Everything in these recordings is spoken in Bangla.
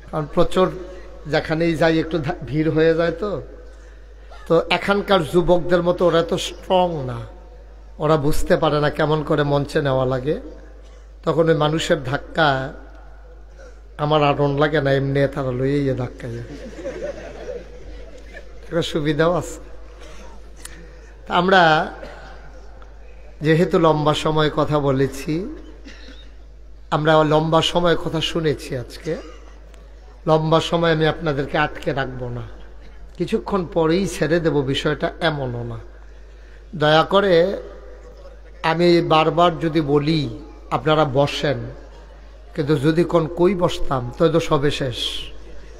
কারণ প্রচুর যেখানেই যাই একটু ভিড় হয়ে যায়, তো এখানকার যুবকদের মতো ওরা তো স্ট্রং না, ওরা বুঝতে পারে না কেমন করে মঞ্চে নেওয়া লাগে। তখন ওই মানুষের ধাক্কা আমার আরণ লাগে না, এমনি তারা লইয়ে ধাক্কা যায়, একটা সুবিধাও আছে। আমরা যেহেতু লম্বা সময় কথা বলেছি, আমরা লম্বা সময় কথা শুনেছি, আজকে লম্বা সময় আমি আপনাদেরকে আটকে রাখবো না, কিছুক্ষণ পরেই ছেড়ে দেব, বিষয়টা এমনও না। দয়া করে আমি বারবার যদি বলি আপনারা বসেন, কিন্তু যদি কোন কই বসতাম তো সবে শেষ,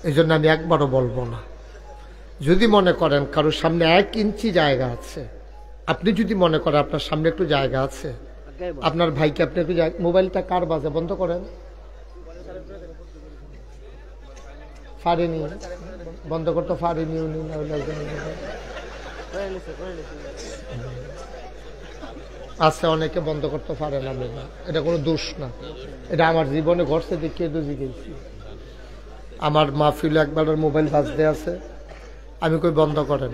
এই জন্য আমি একবারও বলবো না। যদি মনে করেন কারোর সামনে 1 ইঞ্চি জায়গা আছে, আপনি যদি মনে করেন আপনার সামনে একটু জায়গা আছে, আপনার ভাইকে আপনি একটু মোবাইলটা কার বাজে বন্ধ করেন, ফারেনি বন্ধ করতে ফারেনি উনি, আচ্ছা অনেকে বন্ধ করতে পারে না, এটা কোনো দোষ না, এটা আমার জীবনে ঘটছে, দেখিয়ে তো জিজ্ঞেসি। আমার মাহফিলে একবার মোবাইল বাজতে আছে, আমি কই বন্ধ করেন,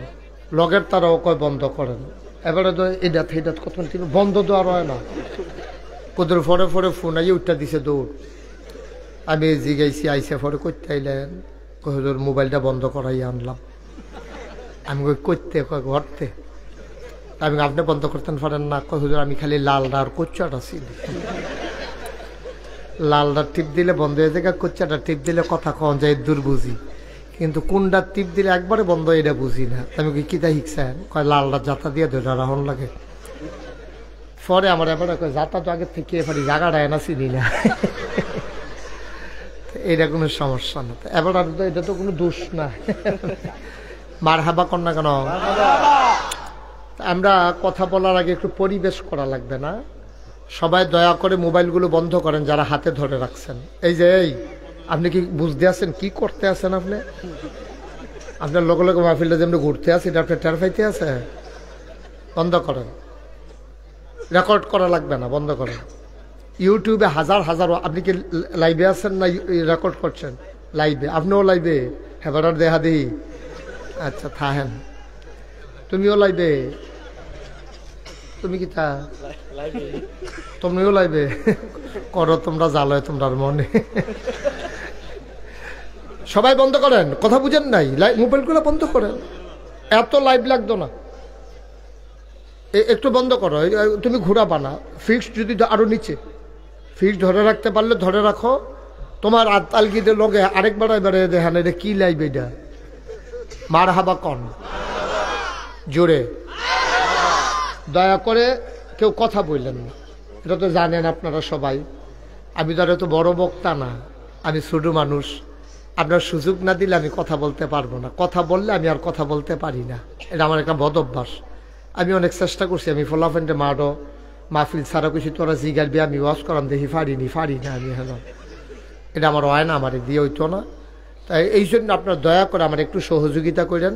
লগের তারাও কয় বন্ধ করেন, এবারে তো এটা কত বন্ধ তো আর হয় না, কোদের ফরে ফরে ফোন আইয়ে উঠটা দিছে দৌড়। আমি জিগাইছি, আইসা ফরে করতে আইলেন, কহিদুর মোবাইলটা বন্ধ করাই আনলাম। আমি কই করতে, কয় ঘরতে। আমি আপনি বন্ধ করতেন পারেন না, কহিদুর আমি খালি লালডা আর কোচ্চাটা ছিল, লালডা টিপ দিলে বন্ধ হয়ে যায়, কোচ্চাটা টিপ দিলে কথা কন যায়, দূর বুঝি, কিন্তু কোনটা টিপ দিলে একবারে বন্ধ এটা বুঝি না। আমি কিতা শিখছেন, কয় লালডা জাতা দিয়ে ধরে রাহন লাগে। পরে আমার এবারে কয় জাতা তো আগে থেকে পারি, জায়গাটা এনা চিনি না, এটা কোনো সমস্যা না। এবার আর তো এটা তো কোনো দোষ না, মার হাবা কর না কেন। আমরা কথা বলার আগে একটু পরিবেশ করা লাগবে না? সবাই দয়া করে মোবাইলগুলো বন্ধ করেন যারা হাতে ধরে রাখছেন। এই যে আপনি কি বুঝতে আছেন কি করতে আছেন? আপনার লোক লোক মাহফিলটা যেমনি ঘুরতে আছে, এটা আপনি টের পাইতে আছে, বন্ধ করেন। রেকর্ড করা লাগবে না, বন্ধ করেন। ইউটিউবে হাজার হাজার, আপনি কি লাইভে আছেন না রেকর্ড করছেন? লাইভে, আপনিও লাইভে, হেবারার দেহা দেহি, আচ্ছা থাহেন, তুমিও লাইবে, তুমি কি তা তুমিও লাইবে করো, তোমরা জালো তোমরার মনে। সবাই বন্ধ করেন, কথা বুঝেন নাই, মোবাইলগুলো বন্ধ করেন, এত লাইভ লাগতো না, একটু বন্ধ করো। তুমি ঘুরাবা না, ফিক্সড যদি আরো নিচে ফিক্সড ধরে রাখতে পারলে ধরে রাখো। তোমার আলগিদের লগে আরেকবার এবারে দেখান, এটা কি লাইভ, এটা মার হাবা কন জোরে। দয়া করে কেউ কথা বললেন না, এটা তো জানেন আপনারা সবাই। আমি তো আর এত বড় বক্তা না, আমি ছোট মানুষ, আপনার সুযোগ না দিলে আমি কথা বলতে পারবো না। কথা বললে আমি আর কথা বলতে পারি না, এটা আমার একটা বদ অভ্যাস। আমি অনেক চেষ্টা করছি, আমি ফলাফেন্টে মারো মাহফিল ছাড়া কিছু তোরা জিগারবি, আমি ওয়াশ করাম, দেখি পারি না আমি, হ্যাঁ এটা আমার হয় না, আমার দিয়ে হইতো না। তাই এই জন্য আপনার দয়া করে আমার একটু সহযোগিতা করেন।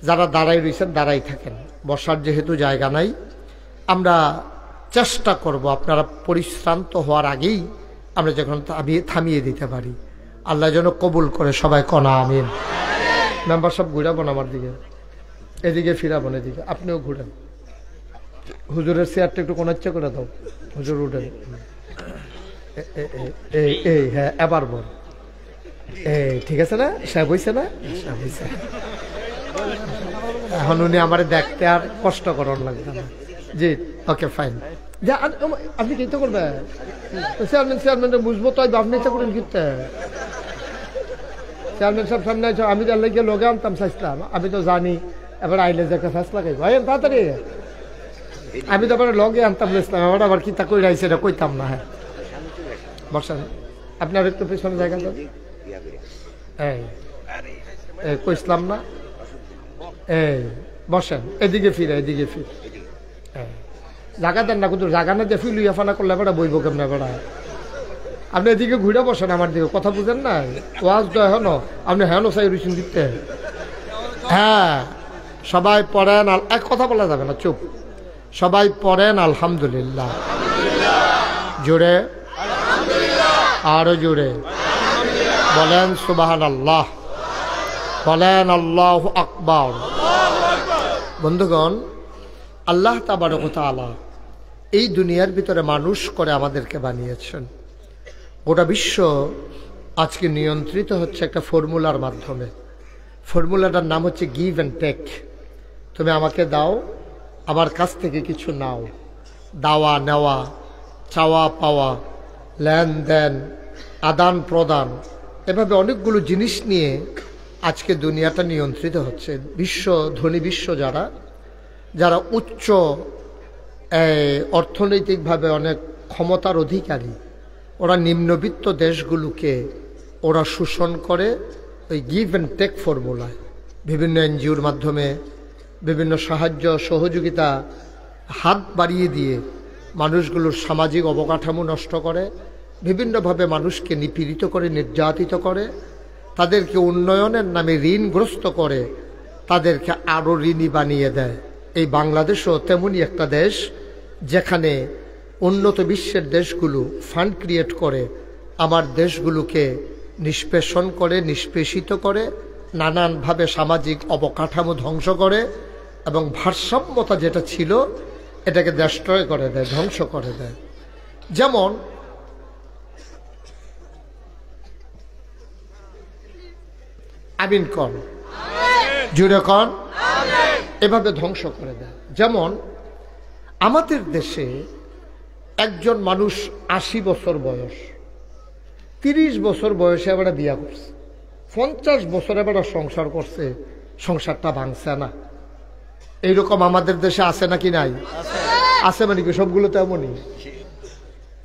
যারা দাঁড়াই রয়েছেন দাঁড়াই থাকেন, বসার যেহেতু জায়গা নাই, আমরা চেষ্টা করব আপনারা পরিশ্রান্ত হওয়ার আগেই আমরা যখন থামিয়ে দিতে পারি। আল্লাহ যেন কবুল করে, সবাই কনা আমিন। মেম্বার সব ঘুরাবেন আমার দিকে, এদিকে ফিরাবেন, এদিকে আপনিও ঘুরেন। হুজুরের চেয়ারটা একটু কোনাচ্ছে করে দাও, হুজুর উঠেন। এই হ্যাঁ এবার বল, ঠিক আছে না, সাহেব হয়েছে না, সাহেব হয়েছে। এখন উনি আমার দেখতে আর কষ্ট করার লাগবে না। জি ওকে ফাইন। যা আপনি কি করবেন? চেয়ারম্যান বুঝবো তো, আপনি ইচ্ছা করেন কিনতে। চেয়ারম্যান সাহেব সামনে আছে, আমি তার লেগে লগে আনতাম চাইছিলাম, আমি তো জানি এবার আইলে যে একটা ফেসলা খাইব, তাড়াতাড়ি আমি তো আবার লগে আনতাম ইসলাম, আমার আবার কি তা কই রাইছে এটা কইতাম না। হ্যাঁ বর্ষা, আপনি আর একটু পেছনে জায়গা দেন, এই কইসলাম না, এই বসেন, এদিকে ফিরে, এদিকে ফিরে, জায়গা দেন না, কিন্তু জায়গা না দিয়ে ফিলুইয়া ফানা করলে বেড়া বইব কেমন বেড়া। আপনি এদিকে ঘুরে বসেন আমার দিকে, কথা বুঝেন না, ওয়াজ তো হেন, আপনি হেন চাই রুচুন দিতে। হ্যাঁ সবাই পড়েন, এক কথা বলা যাবে না, চুপ, সবাই পড়েন আলহামদুলিল্লাহ, জোরে আরো জোরে বলেন সুবহানাল্লাহ, বলেন আল্লাহু আকবার। বন্ধুগণ, আল্লাহ তাবারক ওয়া তাআলা এই দুনিয়ার ভিতরে মানুষ করে আমাদেরকে বানিয়েছেন। গোটা বিশ্ব আজকে নিয়ন্ত্রিত হচ্ছে একটা ফর্মুলার মাধ্যমে। ফর্মুলাটার নাম হচ্ছে গিভ অ্যান্ড টেক। তুমি আমাকে দাও, আমার কাছ থেকে কিছু নাও। দাওয়া নেওয়া, চাওয়া পাওয়া, লেনদেন, আদান প্রদান, এভাবে অনেকগুলো জিনিস নিয়ে আজকে দুনিয়াটা নিয়ন্ত্রিত হচ্ছে। ধনী বিশ্ব যারা উচ্চ অর্থনৈতিকভাবে অনেক ক্ষমতার অধিকারী, ওরা নিম্নবিত্ত দেশগুলোকে ওরা শোষণ করে ওই গিভ অ্যান্ড টেক ফর্মুলায়। বিভিন্ন এনজিওর মাধ্যমে বিভিন্ন সাহায্য সহযোগিতা হাত বাড়িয়ে দিয়ে মানুষগুলোর সামাজিক অবকাঠামো নষ্ট করে, বিভিন্নভাবে মানুষকে নিপীড়িত করে, নির্যাতিত করে, তাদেরকে উন্নয়নের নামে ঋণগ্রস্ত করে, তাদেরকে আরও ঋণী বানিয়ে দেয়। এই বাংলাদেশও তেমনই একটা দেশ, যেখানে উন্নত বিশ্বের দেশগুলো ফান্ড ক্রিয়েট করে আমার দেশগুলোকে নিষ্পেষণ করে, নিষ্পেষিত করে, নানানভাবে সামাজিক অবকাঠামো ধ্বংস করে এবং ভারসাম্যতা যেটা ছিল এটাকে ডেস্ট্রয় করে দেয়, ধ্বংস করে দেয়। যেমন আমিন কন, জুড়ে কন, এভাবে ধ্বংস করে দেয়। যেমন আমাদের দেশে একজন মানুষ 80 বছর বয়স, 30 বছর বয়সে এবার বিয়া করছে, 50 বছর এবার সংসার করছে, সংসারটা ভাঙছে না। এইরকম আমাদের দেশে আছে নাকি নাই? আছে। মানে কি সবগুলো তো এমনই?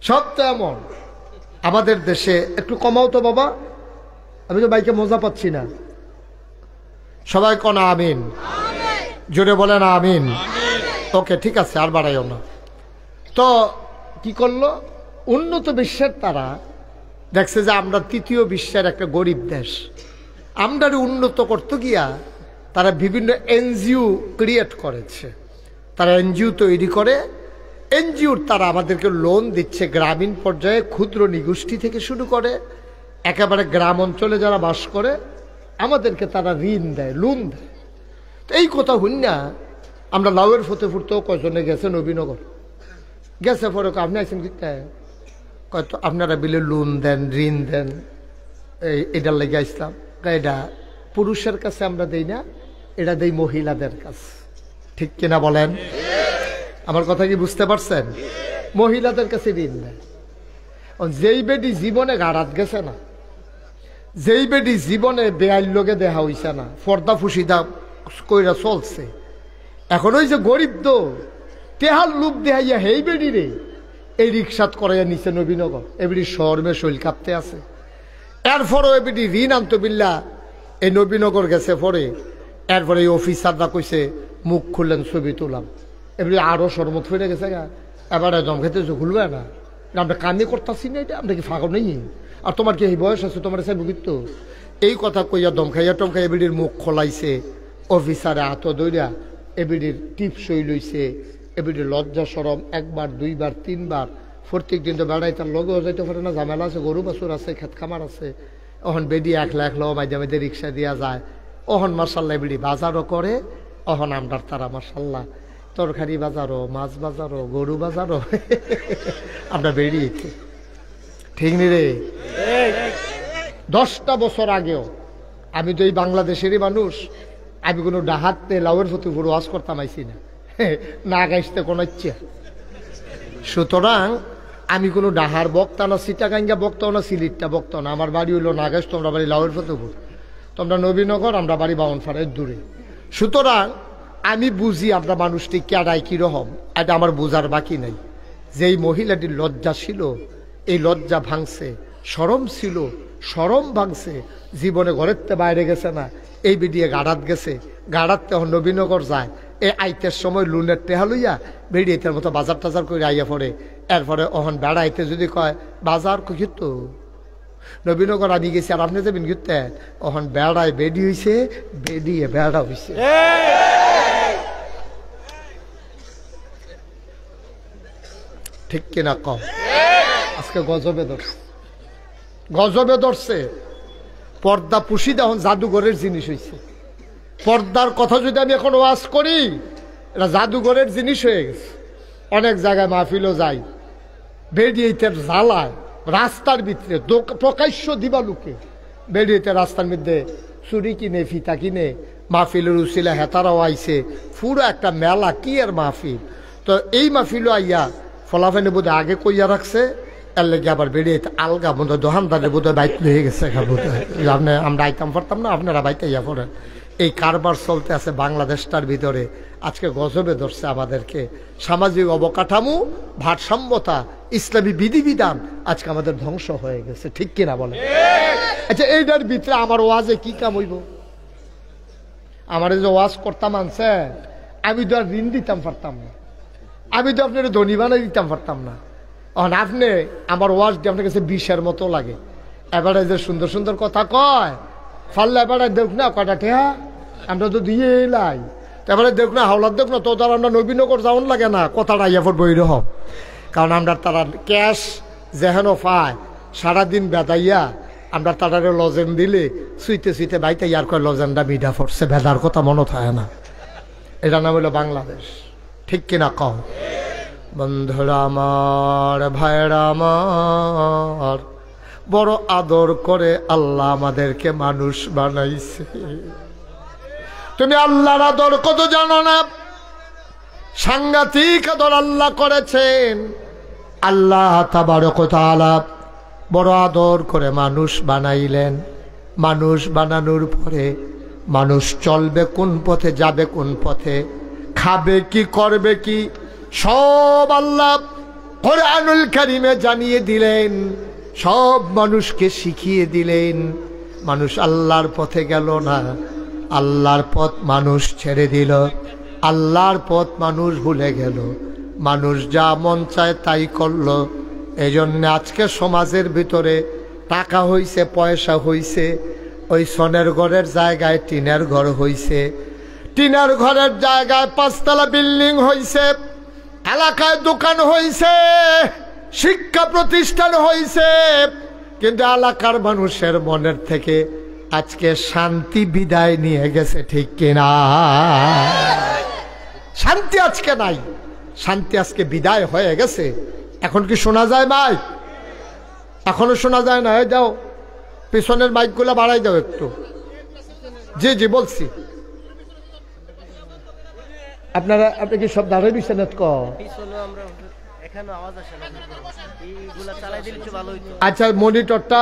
সব তো এমন। আমাদের দেশে একটু কমাও তো বাবা, আমি তো বাইকে মজা পাচ্ছি না। সবাই কোন আমিন, জোরে বলেন আমিন। ওকে, ঠিক আছে, আর বাড়াইও না। তো কি করলো উন্নত বিশ্বের তারা? দেখছে যে আমরা তৃতীয় বিশ্বের একটা গরিব দেশ, আমরা উন্নত করতে গিয়া তারা বিভিন্ন এনজিও ক্রিয়েট করেছে। তারা এনজিও তৈরি করে, এনজিওর তারা আমাদেরকে লোন দিচ্ছে গ্রামীণ পর্যায়ে, ক্ষুদ্র নিগোষ্ঠী থেকে শুরু করে একেবারে গ্রাম অঞ্চলে যারা বাস করে আমাদেরকে তারা ঋণ দেয়, লোন দেয়। তো এই কথা হইন না, আমরা লাউয়ের ফতে ফুটতেও কয়জনে গেছে নবীনগর, গেছে পরে আপনি আছেন কি কয়তো আপনারা বিলে লোন দেন, ঋণ দেন, এটার লেগে আসলাম। এটা পুরুষের কাছে আমরা দেই না, এটা দেই মহিলাদের কাছে। ঠিক কিনা বলেন? আমার কথা কি বুঝতে পারছেন? মহিলাদের কাছে ঋণ দেয়। যেই বেডি জীবনে গাড়াত গেছে না, যেই বেডি জীবনে বেআইন লোকে দেখা হইছে না, ফর্দা ফুসিদা কইরা চলছে, এখন ওই যে গরিব তো তেহার লোক দেখাইয়া হেই বেডি রে এই রিক্সাত করাইয়া নিচে নবীনগর, এবিডি শহরে শৈল কাঁপতে আছে। এরপরও এবিডি ঋণ আনতো বিল্লা এই নবীনগর গেছে পরে। এরপরে এই অফিসাররা কইছে মুখ খুললেন, ছবি তুলাম, এবারে আরো শরমত ফিরে গেছে গা। এবার দম খেতে খুলবে না, আমরা কামই করতেছি না, এটা আমরা কি ফাঁকা নেই? আর তোমার কি এই বয়স আছে, তোমার সাহেব বুঝতো? এই কথা কইয়া দম খাইয়া টম খাইয়া এবিডির মুখ খোলাইছে। অফিসারে হাত দইরা এবিডির টিপসই লইছে। এবিডির লজ্জা সরম একবার, দুইবার, তিনবার, প্রত্যেক দিন তো বেড়াই তার লগেও যাইতে পারে না, ঝামেলা আছে, গরু বাছুর আছে, খেত খামার আছে। ওহন বেডি একলা একলা মাঝে মাঝে রিক্সা দিয়া যায়। ওহন মার্শাল্লাহ বেডি বাজারও করে। ওহন আমরার তারা মার্শাল্লাহ তরকারি বাজারও, মাছ বাজারও, গরু বাজারও আমরা বেরিয়েছি। ঠিক নি রে? 10টা বছর আগেও আমি তো এই বাংলাদেশেরই মানুষ, আমি কোনো ডাহাতে লাউয়ের ফতে পুরো ওয়াজ করতাম আইসি না, না গাইতে কোনো ইচ্ছা। সুতরাং আমি কোনো ডাহার বক্তা না, সিটাগাঙ্গা বক্তাও না, সিলিটটা বক্তাও না। আমার বাড়ি হইলো নাগাইশ, তোমরা বাড়ি লাউয়ের ফতেপুর, তোমরা নবীনগর, আমরা বাড়ি বাউনফাড়ের দূরে। সুতরাং আমি বুঝি আমরা মানুষটি কেডাই কীরকম, এটা আমার বোঝার বাকি নাই। যেই মহিলাটির লজ্জা ছিল, এই লজ্জা ভাঙছে। শরম ছিল, শরম ভাঙছে। জীবনে ঘরের বাইরে গেছে না, এই বেডিয়ে গাড়াত গেছে। গাড়াত তখন নবীনগর যায়, এই আইতের সময় লুনের টেহা লইয়া বেড়িয়েতের মতো বাজার টাজার করে আইয়া পড়ে। এরপরে অহন বেড়াইতে যদি কয় বাজার কিন্তু নবীনগর আমি গেছি, আর আপনি যাবেন ঘুরতে, অহন বেড়ায় বেডি হইছে, বেডিয়ে বেড়া হইছে। ঠিক কিনা কম? আজকে গজবে ধরছে। গজবে ধরছে। পর্দা পুশিদা এখন জাদুঘরের জিনিস হয়েছে। পর্দার কথা যদি আমি এখন ওয়াজ করি, এটা জাদুঘরের জিনিস হয়ে গেছে। অনেক জায়গায় মাহফিলও যাই, বেরিয়েতে জ্বালায় রাস্তার ভিতরে প্রকাশ্য দিবালুকে বেরিয়েতে রাস্তার মধ্যে চুরি কিনে ফিতা কিনে মাহফিলের উসিলা হেতারাও আইছে। পুরো একটা মেলা, কি আর মাহফিল। তো এই মাহফিলও আইয়া ফলাফেনে বোধহয় আগে কইয়া রাখছে, এর লেগে আবার বেরিয়ে আলগা বোধ দোকানদারের বোধহয় বাইক হয়ে গেছে। আমরা আইতাম পারতাম না, আপনারা বাইতে ইয়া পড়েন। এই কারবার চলতে আছে বাংলাদেশটার ভিতরে। আজকে গজবে ধরছে আমাদেরকে। সামাজিক অবকাঠামো, ভারসাম্যতা, ইসলামী বিধিবিধান আজকে আমাদের ধ্বংস হয়ে গেছে, ঠিক কিনা বলে? আচ্ছা, এইটার ভিতরে আমার ওয়াজে কি কাম হইব? আমার যে ওয়াজ করতাম আনছে, আমি তো আর ঋণ দিতাম পারতাম না, আমি তো আপনার ধনী বানাই দিতাম পারতাম না। আপনি আমার ওয়াজ দিয়ে আপনার কাছে বিষের মতো লাগে। এবারে যে সুন্দর সুন্দর কথা কয়, ফাল্লা এবারে দেখ না কয়টা ঠেহা আমরা তো দিয়ে এলাই, এবারে দেখ না হাওলার দেখ না, তো তার আমরা নবীনগর যাওয়ান লাগে না, কথাটা ইয়াফর বইর হোক। কারণ আমরা তারা ক্যাশ যেহেন পায় সারাদিন বেদাইয়া আমরা তারারে লজেন দিলে সুইতে সুইতে বাইতে ইয়ার কয় লজেনটা মিডা পড়ছে, বেদার কথা মনে থাকে না। এটার নাম হলো বাংলাদেশ, ঠিক কিনা কও? বন্ধুরা আমার, ভাইরা আমার, বড় আদর করে আল্লাহ আমাদেরকে মানুষ বানাইছে। তুমি আল্লাহর আদর কত জানো না? সাংঘাতিক আদর আল্লাহ করেছেন। আল্লাহ তাবারক ওয়া তাআলা বড় আদর করে মানুষ বানাইলেন। মানুষ বানানোর পরে মানুষ চলবে কোন পথে, যাবে কোন পথে, খাবে কি, করবে কি, সব আল্লাহ কোরআনুল কারীমে জানিয়ে দিলেন, সব মানুষকে শিখিয়ে দিলেন। মানুষ আল্লাহর পথে গেল না, আল্লাহর পথ মানুষ ছেড়ে দিল, আল্লাহর পথ মানুষ ভুলে গেল, মানুষ যা মন চায় তাই করলো। এই জন্য আজকে সমাজের ভিতরে টাকা হইছে, পয়সা হইছে, ওই সোনের ঘরের জায়গায় টিনের ঘর হইছে, টিনের ঘরের জায়গায় 5 তলা বিল্ডিং হইছে, এলাকায় দোকান হইছে, শিক্ষা প্রতিষ্ঠান হইছে, কিন্তু এলাকার মানুষের মনের থেকে আজকে শান্তি বিদায় নিয়ে গেছে, ঠিক কিনা? শান্তি আজকে নাই, শান্তি আজকে বিদায় হয়ে গেছে। এখন কি শোনা যায় মাইক? এখনো শোনা যায় না? যাও পিছনের মাইকগুলো বাড়াই দাও একটু। জি জি বলছি। আপনারা, আপনি কি সব দাঁড়িয়ে দিচ্ছেন? আচ্ছা, মনিটরটা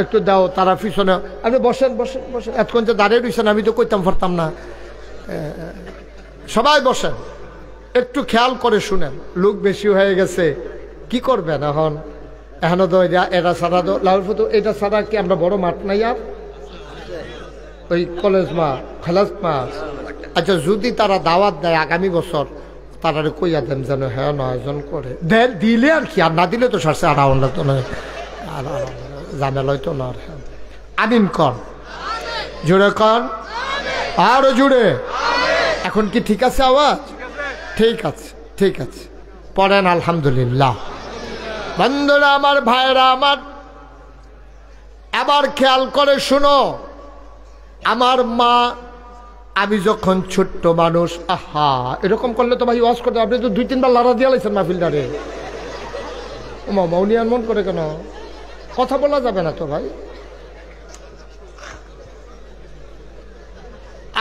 একটু দাও, তারা পিছনে। আপনি বসেন বসেন বসেন, এতক্ষণ যে দাঁড়িয়ে দিচ্ছেন আমি তো কইতাম পারতাম না। সবাই বসেন, একটু খেয়াল করে শুনেন। লোক বেশি হয়ে গেছে, কি করবেন এখন? এখনো তো এরা ছাড়া তো লাউরফুতো, এটা ছাড়া কি আমরা বড় মাঠ নাই আর? ওই কলেজ মাঠ, খেলাস মাঠ। আচ্ছা, যদি তারা দাওয়াত দেয় আগামী বছর, তারা কইয়া দেন যেন হ্যাঁ আয়োজন করে দেন, দিলে আর কি, আর না দিলে তো সারছে আর আমরা তো নয়, আর ঝামেলাই তো না। আমিন কন, জুড়ে কন, আরো জুড়ে। এখন কি ঠিক আছে আওয়াজ? ঠিক আছে, ঠিক আছে, পড়েন আলহামদুলিল্লাহ। বন্ধুরা আমার, ভাইরা আমার, এবার খেয়াল করে শুনো। আমার মা, আমি যখন ছোট্ট মানুষ, আহা এরকম করলে তো ভাই ওয়াজ করতে, আপনি তো 2-3 বার লড়া দিয়ে লাইছেন মাহফিলদারে। মৌনি আর মন করে কেন? কথা বলা যাবে না তো ভাই।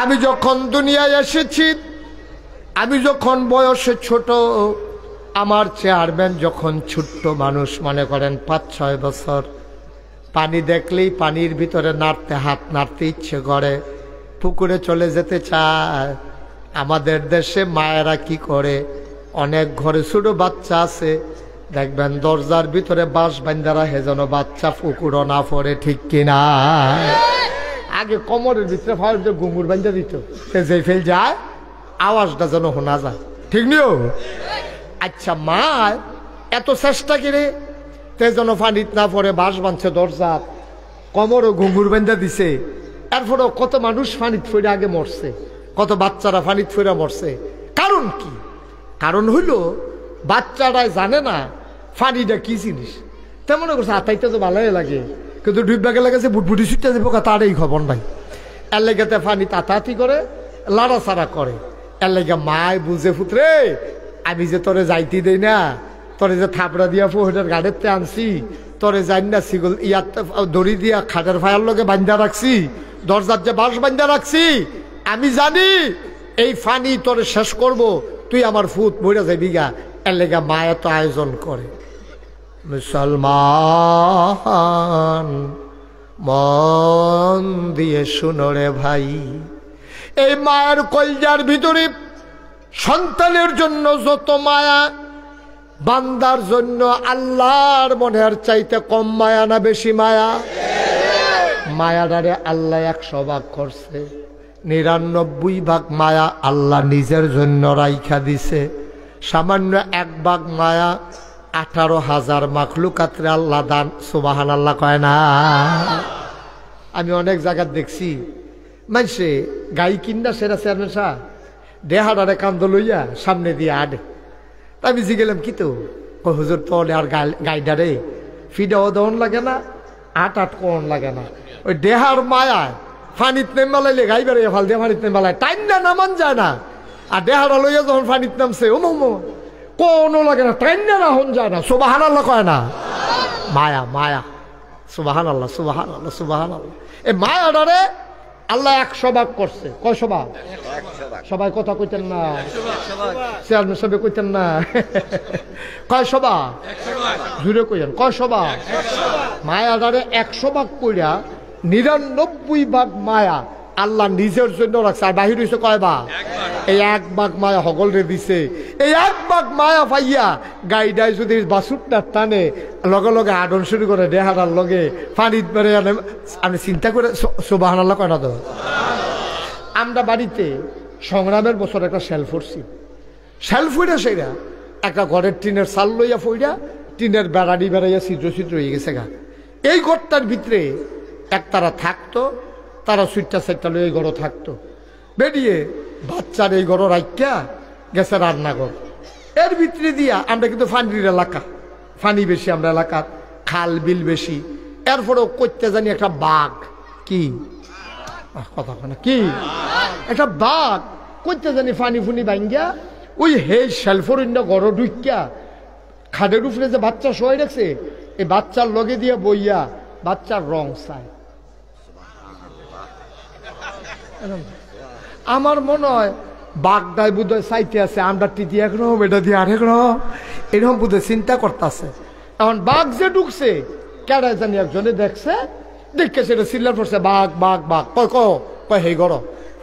আমি যখন দুনিয়ায় এসেছি, আমি যখন বয়সে ছোট, আমার চেয়ারম্যান যখন ছোট্ট মানুষ, মনে করেন 5-6 বছর, পানি দেখলেই পানির ভিতরে নাড়তে, হাত নাড়তে ইচ্ছে করে, পুকুরে চলে যেতে চায়। আমাদের দেশে মায়েরা কি করে, অনেক ঘরে ছোট বাচ্চা আছে, দেখবেন দরজার ভিতরে বাঁশ বান্ধা রাখে যেন বাচ্চা পুকুরও না পড়ে, ঠিক কিনা? আগে কোমরের ভিতরে ঘুঙুর বান্ধা দিত, যে ফেল যায় আওয়াজটা যেন শোনা যায়, ঠিক নিও? আচ্ছা, মা এত চেষ্টা করে তে যেন পানিত না পড়ে বাঁশ বাঁধছে দরজার, কোমরও ঘুঙুর বান্ধা দিছে, এরপরেও কত মানুষ পানিত ফিরে আগে মরছে, কত বাচ্চারা পানিত ফিরে মরছে। কারণ কি? কারণ হইল বাচ্চারাই জানে না পানিটা কি জিনিস। তেমন করছে আতাইতে তো ভালোই লাগে, কিন্তু ডুববা গেলে গেছে বুটবুটি ছুটতে দেবো তার এই খবর নাই। এর লেগেতে পানি তাতাতি করে লাড়াচাড়া করে। এর লেগে মায় বুঝে ফুতরে আমি যে তোরে যাইতে দেই না, তোরে যে থাপড়া দিয়া ফুহের গাড়িতে আনছি, তোরে যাই না সিগল ইয়াত দড়ি দিয়া খাটের ফায়ার লগে বান্ধা রাখছি, দরজার যে বাঁশ বান্ধা রাখছি, আমি জানি এই ফানি তোরে শেষ করব, তুই আমার ফুট মরে যাবি গা। এর লেগে মায় এত আয়োজন করে। মুসলমান মন দিয়ে শুনো রে ভাই, এই মায়ের কলজার ভিতরে সন্তানের জন্য যত মায়া, বান্দার জন্য আল্লাহর মনের চাইতে কম মায়া না বেশি মায়া? মায়াটারে আল্লাহ 100 ভাগ করছে, 99 ভাগ মায়া আল্লাহ নিজের জন্য রাইখা দিছে। সামান্য 1 ভাগ মায়া 18,000 মাখলুকাতরে আল্লাহ দান। সুবহানাল্লাহ কয় না? আমি অনেক জায়গা দেখছি মানুষে গাই কিনা সেরা চেয়ারম্যান সাহেব দেহাডারে কান্দ লইয়া সামনে দিয়ে আডে। আমি জিগেলাম কি তো হুজুর তো আর গাইডারে ফিডাও দেওয়ান লাগে না, আট কোন লাগে না, ওই দেহার মায়ায় ফানিত নেমালাইলে গাই বেড়ে ফাল দিয়ে ফানিত নেমালায় টাইম না নামান যায় না। আর দেহাটা লইয়া যখন ফানিত নামছে ও মো কোনো লাগে না, টাইম না হন যায় না। সুবহানাল্লাহ কয় না? মায়া মায়া। সুবহানাল্লাহ সুবহানাল্লাহ সুবহানাল্লাহ। এই মায়াটারে আল্লাহ 100 ভাগ করছে। কয়শো ভাগ? সবাই কথা কইতেন না, চেয়ারম্যান সাহেব কইতেন না। কয়শো ভাগ? জুড়ে কইলেন কয়শো ভাগ? মায়াটারে 100 ভাগ কইরা 99 ভাগ মায়া আল্লাহ নিজের জন্য রাখছে। আর বাহির হয়েছে কয় ভাগ? এই 1 ভাগ মায়া হগল রে দিছে। এই 1 ভাগ মায়া পাইয়া গাইডাই যদি বাসুরটা টানে লগে লগে আডন শুরু করে দেহাটার লগে পানিত বেড়ে আনে। আমি চিন্তা করে সুবহানাল্লাহ কয় না তো? আমরা বাড়িতে সংগ্রামের বছর একটা শেল ফুটছি, শেল ফুইরা সেরা একটা ঘরের টিনের চাল লইয়া ফইরা টিনের বেড়াড়ি বেড়াইয়া ছিদ্র ছিদ্র হয়ে গেছে গা। এই ঘরটার ভিতরে একতারা থাকতো, তারা সুইটটা সাইটটা লইয়া ঘরও থাকতো। বেরিয়ে বাচ্চার এই ঘর রাইকা গেছে রান্নাঘর। এর ভিতরে দিয়া আমরা কিন্তু ফানির এলাকা, ফানি বেশি আমরা এলাকার, খাল বিল বেশি। এরপরেও করতে জানি একটা বাঘ, কি কথা না কি একটা বাঘ করতে জানি ফানি ফুনি ভাঙ্গিয়া ওই হে শেলফরিন্ড ঘর ঢুকিয়া খাটের উপরে যে বাচ্চা শোয়াই রাখছে এই বাচ্চার লগে দিয়ে বইয়া বাচ্চার রং চায়। আমার মনে হয় বাঘটাই বোধহয় চাইতে আছে আমরা টিটি একরকম এটা দিয়ে আরেক রকম এরকম বোধহয় চিন্তা করতেছে। এখন বাঘ যে ঢুকছে কেডায় জানি একজনে দেখছে, দেখে সেটা সিল্লার পড়ছে বাঘ বাঘ বাঘ কয় কয় হে গড়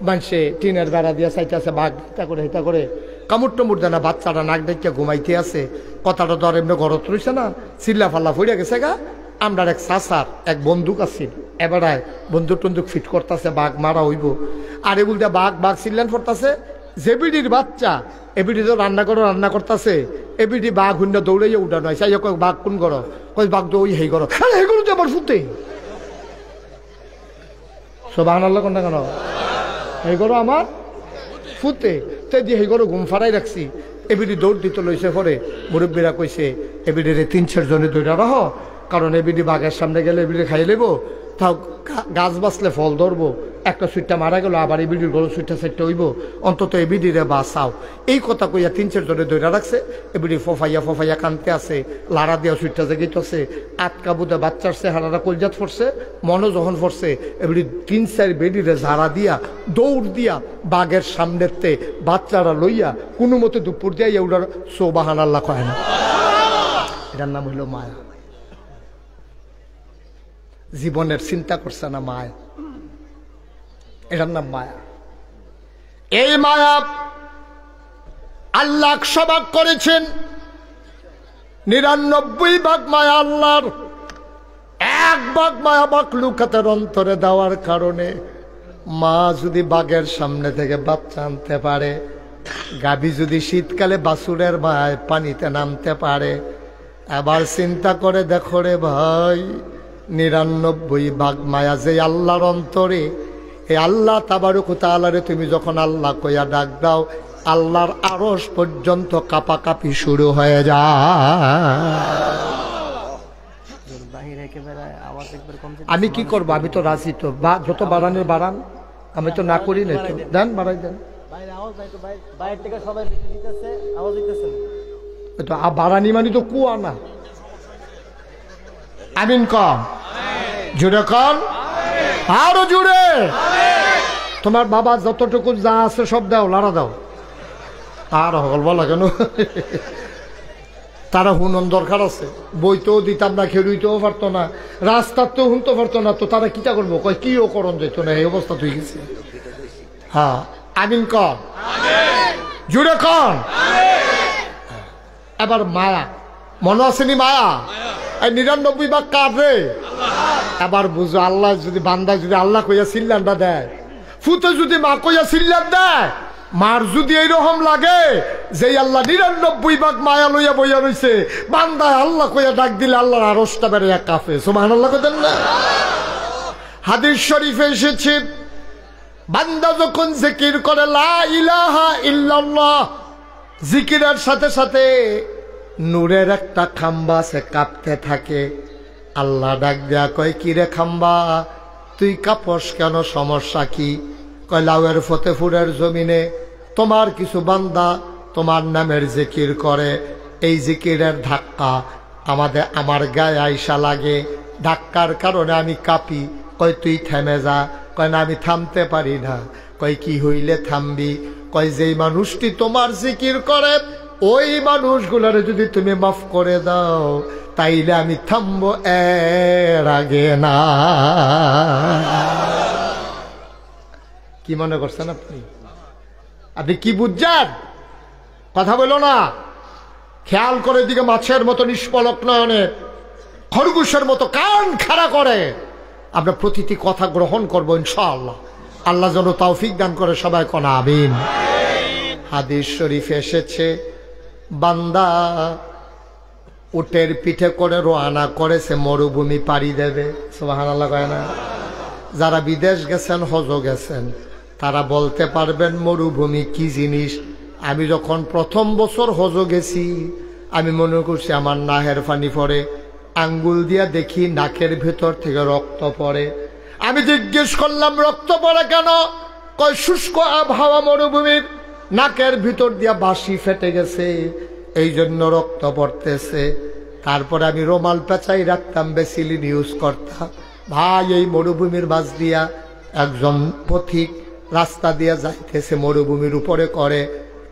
মানুষে টিনের বেড়া দিয়ে চাইতে আছে বাঘ হিতা করে কামড় টমুর দেয় না। বাচ্চাটা নাক ডেকে ঘুমাইতে আছে, কথাটা তো আর এমনি ঘরত রয়েছে না, চিল্লা ফাল্লা ফুড়ে গেছে গা। আমরা এক চাচার এক বন্দুক আছিল, এবারায় বন্দুক টন্দুক ফিট করতেছে বাঘ মারা হইব। আর এগুলো দিয়ে বাঘ বাঘ চিল্লান পড়তেছে। যে বিডির বাচ্চা এবিডি তো রান্না করতেছে, এবিডি বাঘ হুন্ডা দৌড়াইয়া উঠানো হয়। চাই কয় বাঘ কোন করো, কয় বাঘ তো ওই হেই করো, হেগুলো তো আবার ফুটে। সুবহানাল্লাহ কোনটা কেন? এই করো আমার ফুটে তো দিয়ে হেই করো ঘুম ফাড়াই রাখছি। এবিডি দৌড় দিতে লইছে পরে মুরব্বীরা কইছে এবিডি 3-4 জনে দৌড়া রহ, কারণ এবিডি বাঘের সামনে গেলে এবিডি খাই লেবো, তাও গাছ বাঁচলে ফল ধরবো। একটা সুইটটা মারা গেল, আবার এবিডির গরু সুইটটা সাইটটা হইব, অন্তত এবিডিরে বাঁচাও। এই কথা কইয়া 3-4 জনে দৌড়া রাখছে। এবিডি ফফাইয়া কানতে আছে, লাড়া দিয়া সুইটটা জেগেইতেছে। আটকা বুধে বাচ্চার চেহারাটা কলজাত পড়ছে, মনও যখন পড়ছে এবিডি 3-4 বেডিরে ঝাড়া দিয়া দৌড় দিয়া বাঘের সামনেতে বাচ্চারা লইয়া কোনো মতে দুপুর দিয়া এগুলার সুবহানাল্লাহ কয় না। এটার নাম হইল মায়া। জীবনের চিন্তা করছে না মায়া, এটার নাম মায়া। এই মায়া আল্লাহ 100 ভাগ করেছেন, 99 ভাগ মায়া আল্লাহর, 1 ভাগ মায়া মাখলুকাতের অন্তরে দেওয়ার কারণে মা যদি বাঘের সামনে থেকে বাচ্চা আনতে পারে, গাভী যদি শীতকালে বাছুরের মায় পানিতে নামতে পারে, আবার চিন্তা করে দেখো রে ভাই 99 ভাগ মায়া যে আল্লাহর অন্তরে, এই আল্লাহ তাবারক ওয়া তাআলারে তুমি যখন আল্লাহ কইয়া ডাক দাও, আল্লাহর আরশ পর্যন্ত কাঁপাকাঁপি শুরু হয়ে যায়। আমি কি করবো? আমি তো রাজি তো, বা যত বাড়ানোর বাড়ান, আমি তো না করি না তো। দেন, বাড়াই দেন। তো বাড়ানি মানে তো কুয়া না। আমিন কম, জুড়ে কম, আরো জুড়ে। তোমার বাবা যতটুকু যা আছে সব দাও, লাড়া দাও। আর হল বলা কেন? তারা হুনন দরকার আছে। বইতেও দিতাম না, খেলুইতেও পারতো না, রাস্তাতেও শুনতে পারতো না, তো তারা কিটা করবো? কয় কিও করণ যেত না, এই অবস্থা তুই গেছে। হ্যাঁ, আমিন কন, জুড়ে কন। এবার মায়া, মনে আসেনি মায়া? এই 99 ভাগ কার রে? এবার বুঝো, আল্লাহ যদি বান্দা যদি আল্লাহ কইয়া সিল্লানটা দেয়, ফুতে যদি মা কইয়া সিল্লান দেয়, মার যদি এইরকম লাগে যে আল্লাহ 99 ভাগ মায়া লইয়া বইয়া রইছে, বান্দায় আল্লাহ কইয়া ডাক দিলে আল্লাহর আরশটা বেড়ে কাঁপে। সুবহানাল্লাহ কইতেন না? হাদিস শরীফে এসেছে, বান্দা যখন জিকির করে লা ইলাহা ইল্লাল্লাহ, জিকিরের সাথে সাথে নূরের একটা খাম্বা সে কাঁপতে থাকে। আল্লাহ ডাক দেয়া কয়, কিরে খাম্বা, তুই কাঁপস কেন? সমস্যা কি? কয়, লাউয়ের ফতেপুরের জমিনে তোমার কিছু বান্দা তোমার নামের জিকির করে, এই জিকিরের ধাক্কা আমার গায়ে আইসা লাগে, ধাক্কার কারণে আমি কাঁপি। কয়, তুই থেমে যা। কয়, না, আমি থামতে পারি না। কয়, কি হইলে থামবি? কয়, যেই মানুষটি তোমার জিকির করে ওই মানুষগুলার যদি তুমি মাফ করে দাও, তাইলে আমি থামবো, এর আগে না। কি মনে করছেন আপনি? আপনি কি বুঝছেন? কথা বলো না, খেয়াল করে দিকে মাছের মতো নিষ্পলক নয়নে, খরগোশের মতো কান খাড়া করে আমরা প্রতিটি কথা গ্রহণ করবো ইনশাআল্লাহ। আল্লাহ যেন তৌফিক দান করে, সবাই কোন আমিন। হাদিস শরীফে এসেছে, বান্দা উটের পিঠে করে রওনা করেছে, মরুভূমি পাড়ি দেবে। সুবহানাল্লাহ কয় না? যারা বিদেশ গেছেন, হজ গেছেন, তারা বলতে পারবেন মরুভূমি কি জিনিস। আমি যখন প্রথম বছর হজ গেছি, আমি মনে করছি আমার নাহের পানি পড়ে, আঙ্গুল দিয়া দেখি নাকের ভেতর থেকে রক্ত পড়ে। আমি জিজ্ঞেস করলাম, রক্ত পড়ে কেন? কয়, শুষ্ক আবহাওয়া মরুভূমির, নাকের ভিতর দিয়া বাঁশি ফেটে গেছে, এই জন্য রক্ত পড়তেছে। তারপরে আমি রোমাল পেঁচাই রাখতাম, বেসিলিন ইউজ করতাম। ভাই, এই মরুভূমির মাঝ দিয়া একজন পথিক রাস্তা দিয়া যাইতেছে, মরুভূমির উপরে করে।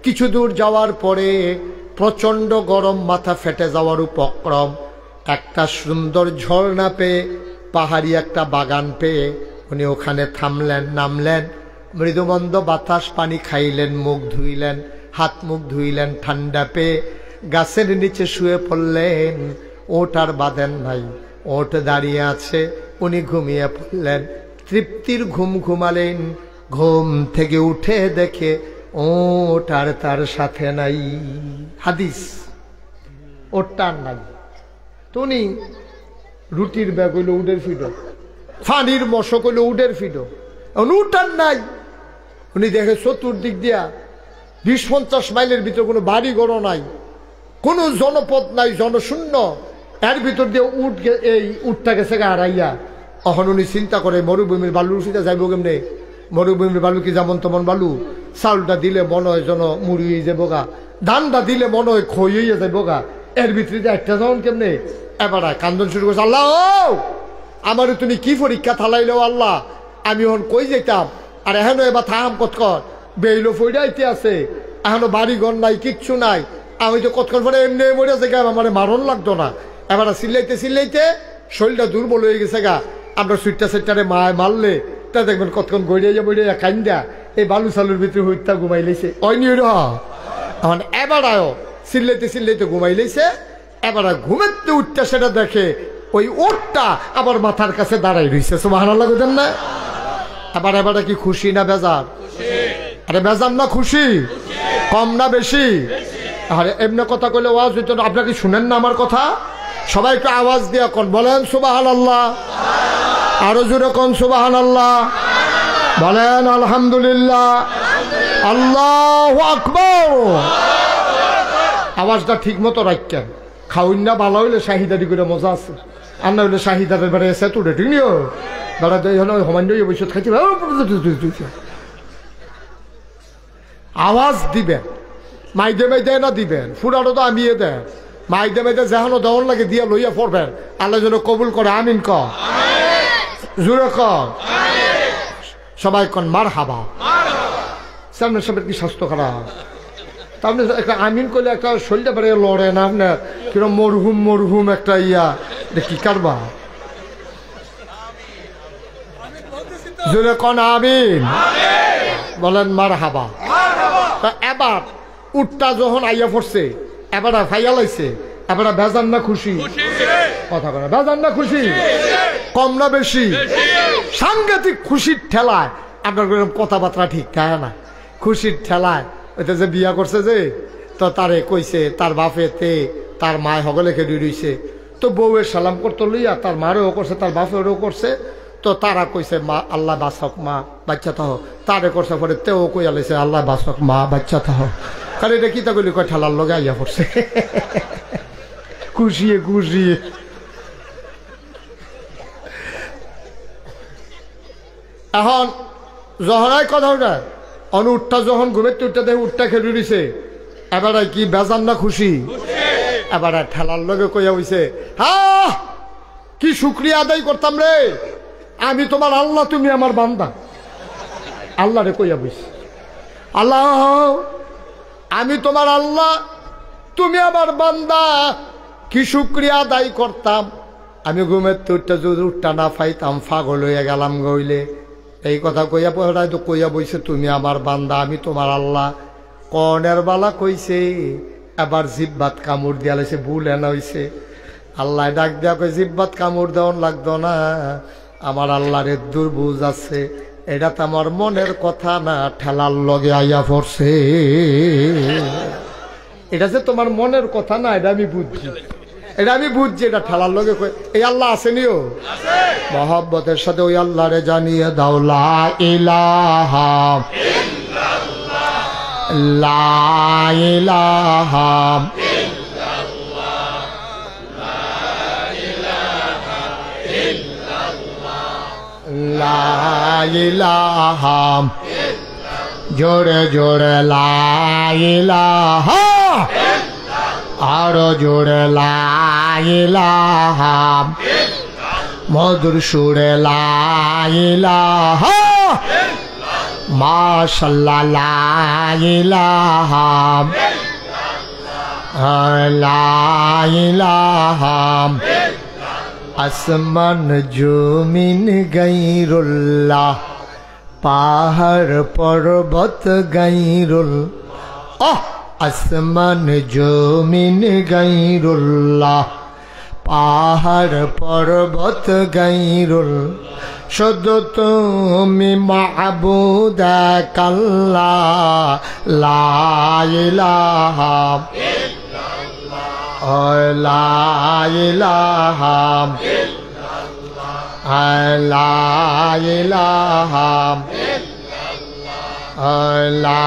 কিছু দূর যাওয়ার পরে প্রচন্ড গরম, মাথা ফেটে যাওয়ার উপক্রম। একটা সুন্দর ঝর্ণা পেয়ে, পাহাড়ি একটা বাগান পেয়ে উনি ওখানে থামলেন, নামলেন, মৃদুমন্দ বাতাস পানি খাইলেন, মুখ ধুইলেন, হাত মুখ ধুইলেন, ঠান্ডা পেয়ে গাছের নিচে শুয়ে পড়লেন। ওট আর বাঁধেন নাই, ওট দাঁড়িয়ে আছে, উনি ঘুমিয়ে পড়লেন, তৃপ্তির ঘুম ঘুমালেন। ঘুম থেকে উঠে দেখে ওট আর তার সাথে নাই। হাদিস, ওটটা আর নাই। তো উনি রুটির ব্যাগ হইল উডের ফিডো, ফানির মশক হইল উডের ফিডো, উঠার নাই। উনি দেখে চতুর্দিক দিয়া 20-50 মাইলের ভিতরে কোনো বাড়ি ঘর নাই, কোনো জনপদ নাই, জনশূন্য। এর ভিতর দিয়ে এই উটটা গেছে হারাইয়া। এখন উনি চিন্তা করে, মরুভূমির বালুর ফিতে যাইব কেমনে? মরুভূমির বালু কি যেমন তেমন বালু? চাউলটা দিলে মনে হয় যেন মুড়ি হয়ে যাবো গা, ধানটা দিলে মনে হয় খই হইয়া যাবো গা, এর ভিতরে একটা যেমন কেমনে? এবার কান্দন শুরু করছে, আল্লাহ আমার তুমি কি পরীক্ষা থালাইলো আল্লাহ, আমি এখন কই যেতাম? আর এখনো এবার থাম কতক্ষণ, বেইলো ফইডাইতে আছে, এখনো বাড়ি ঘর নাই, কিচ্ছু নাই। আমি তো কতক্ষণ পরে এমনি মরে আছে গা, আমার মারণ লাগতো না। এবার চিল্লাইতে চিল্লাইতে শরীরটা দুর্বল হয়ে গেছে গা। আমরা সুইটটা সেটারে মায় মারলে তা দেখবেন কতক্ষণ গড়িয়ে যাবো, কান্দা এই বালু চালুর ভিতরে হইতা ঘুমাই লেছে। অন্য এখন এবার চিল্লাইতে চিল্লাইতে ঘুমাই লেছে। এবার ঘুমেতে উঠতে সেটা দেখে ওই ওটটা আবার মাথার কাছে দাঁড়াই রয়েছে। সুবহানাল্লাহ কইতেন না? এবার কি খুশি না বেজার? আরে বেজার না খুশি? কম না বেশি? আরে এমনি কথা কইলে ওয়াজ হইতো না। আপনাকে শুনেন না আমার কথা? সবাই একটু আওয়াজ দিয়া কোন বলেন সুবহানাল্লাহ, আরো জোরে কোন সুবহানাল্লাহ, বলেন আলহামদুলিল্লাহ, আল্লাহু আকবার। আওয়াজটা ঠিক মতো রাখেন, খাউন না ভালো হইলে শাহিদারি করে মজা আছে। আর না হলে শাহিদারের বেড়ে এসে তুলে ঠিক নিও বেড়া সমান্য অবশ্য খাইতে আওয়াজ দিবেন মাইদে মাইদে না দিবেন ফুরানো তো আমিয়ে দেন মাইদে মাইদে যেহানো দেওয়ান লাগে দিয়া লইয়া পড়বেন আল্লাহ যেন কবুল করে আমিন ক জুড়ে ক সবাই কন মার হাবা সামনে সবের কি স্বাস্থ্য খারাপ তাহলে একটা আমিন করলে একটা শরীরটা বেড়ে লড়ে না আপনার কিরম মরহুম মরহুম একটা ইয়া কি কারবা জুড়ে কন আমিন বলেন মার হাবা এবার উটটা যখন আইয়া পড়ছে এবার ফাইয়া লাইছে এবার বেজান না খুশি কথা বলে বেজান না খুশি কম না বেশি সাংঘাতিক খুশির ঠেলায় আপনার কথাবার্তা ঠিক থাকে না খুশির ঠেলায় ওইটা যে বিয়া করছে যে তো তারে কইছে তার বাপেতে তার মায় হগলে খেয়ে রইছে তো বউয়ের সালাম করতে লইয়া তার মারেও করছে তার বাপেরও করছে তো তারা কইছে মা আল্লাহ বাসক মা বাচ্চা তাহ তারে করছে পরে তেও কইয়া লাইছে আল্লাহ বাসক মা বাচ্চা তাহ কারণ এটা কিতা কইলি কয় ঠেলার লগে আইয়া পড়ছে খুশিয়ে খুশিয়ে এখন জহরাই কথা ওটা উঠটা যখন ঘুমের উঠটা দেখে উঠটা খেলে দিছে এবার কি বেজান না খুশি এবার ঠেলার লগে কইয়া হইছে হ্যাঁ কি শুক্রিয়া আদায় করতাম রে আমি তোমার আল্লাহ তুমি আমার বান্দা আল্লাহ রে কইয়া বইছে আল্লাহ আমি তোমার আল্লাহ তুমি আমার বান্দা কি শুক্রিয়া আদায় করতাম আমি ঘুমের উঠটা যদি উঠটা না পাইতাম পাগল হইয়া গেলাম গইলে এই কথা কইয়া পড়াই তো কইয়া বইছে তুমি আমার বান্দা আমি তোমার আল্লাহ কনের বালা কইছে এবার জিব্বাত কামড় দিয়া লাইছে ভুল এনা হইছে আল্লাহ ডাক দিয়া কই জিব্বাত কামড় দেওয়ান লাগতো না আমার আল্লাহর দুর্বুঝ আছে এটা তো আমার মনের কথা না ঠেলার লগে আইয়া পড়ছে এটা যে তোমার মনের কথা না এটা আমি বুঝছি এটা ঠেলার লগে এই আল্লাহ আসেনিও মহব্বতের সাথে ওই আল্লাহরে জানিয়ে দাও লা ইলাহা ইল্লাল্লাহ লা ইলাহা ইল্লাল্লাহ লা ইলাহা জোরে জোরে লা ইলাহা আরো জোরে লা ইলাহা মধুর সুরে লা ইলাহা মাশাআল্লাহ লা ইলাহা লা ইলাহা আসমান জমিন গায়রুল্লাহ পাহাড় পর্বত গায়রুল্লাহ আসমান জমিন গায়রুল্লাহ পাহাড় পর্বত গায়রুল শুধু তুমি মাবুদ এক আল্লাহ লা ইলাহা ইল্লাল্লাহ লা ইলাহা ইল্লাল্লাহ লা ইলাহা লা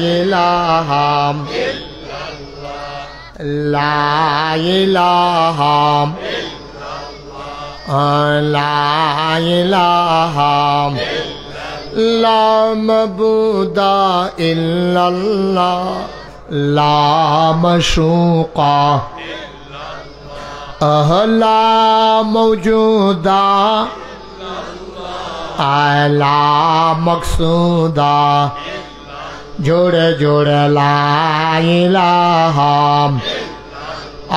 ইলাহা লা ইলাহা লা ইলাহা লা মাবুদা ইল্লাল্লাহ লা মাশুকা লা মওজুদা লা মকসুদা জোরে জোরে লা ইলাহা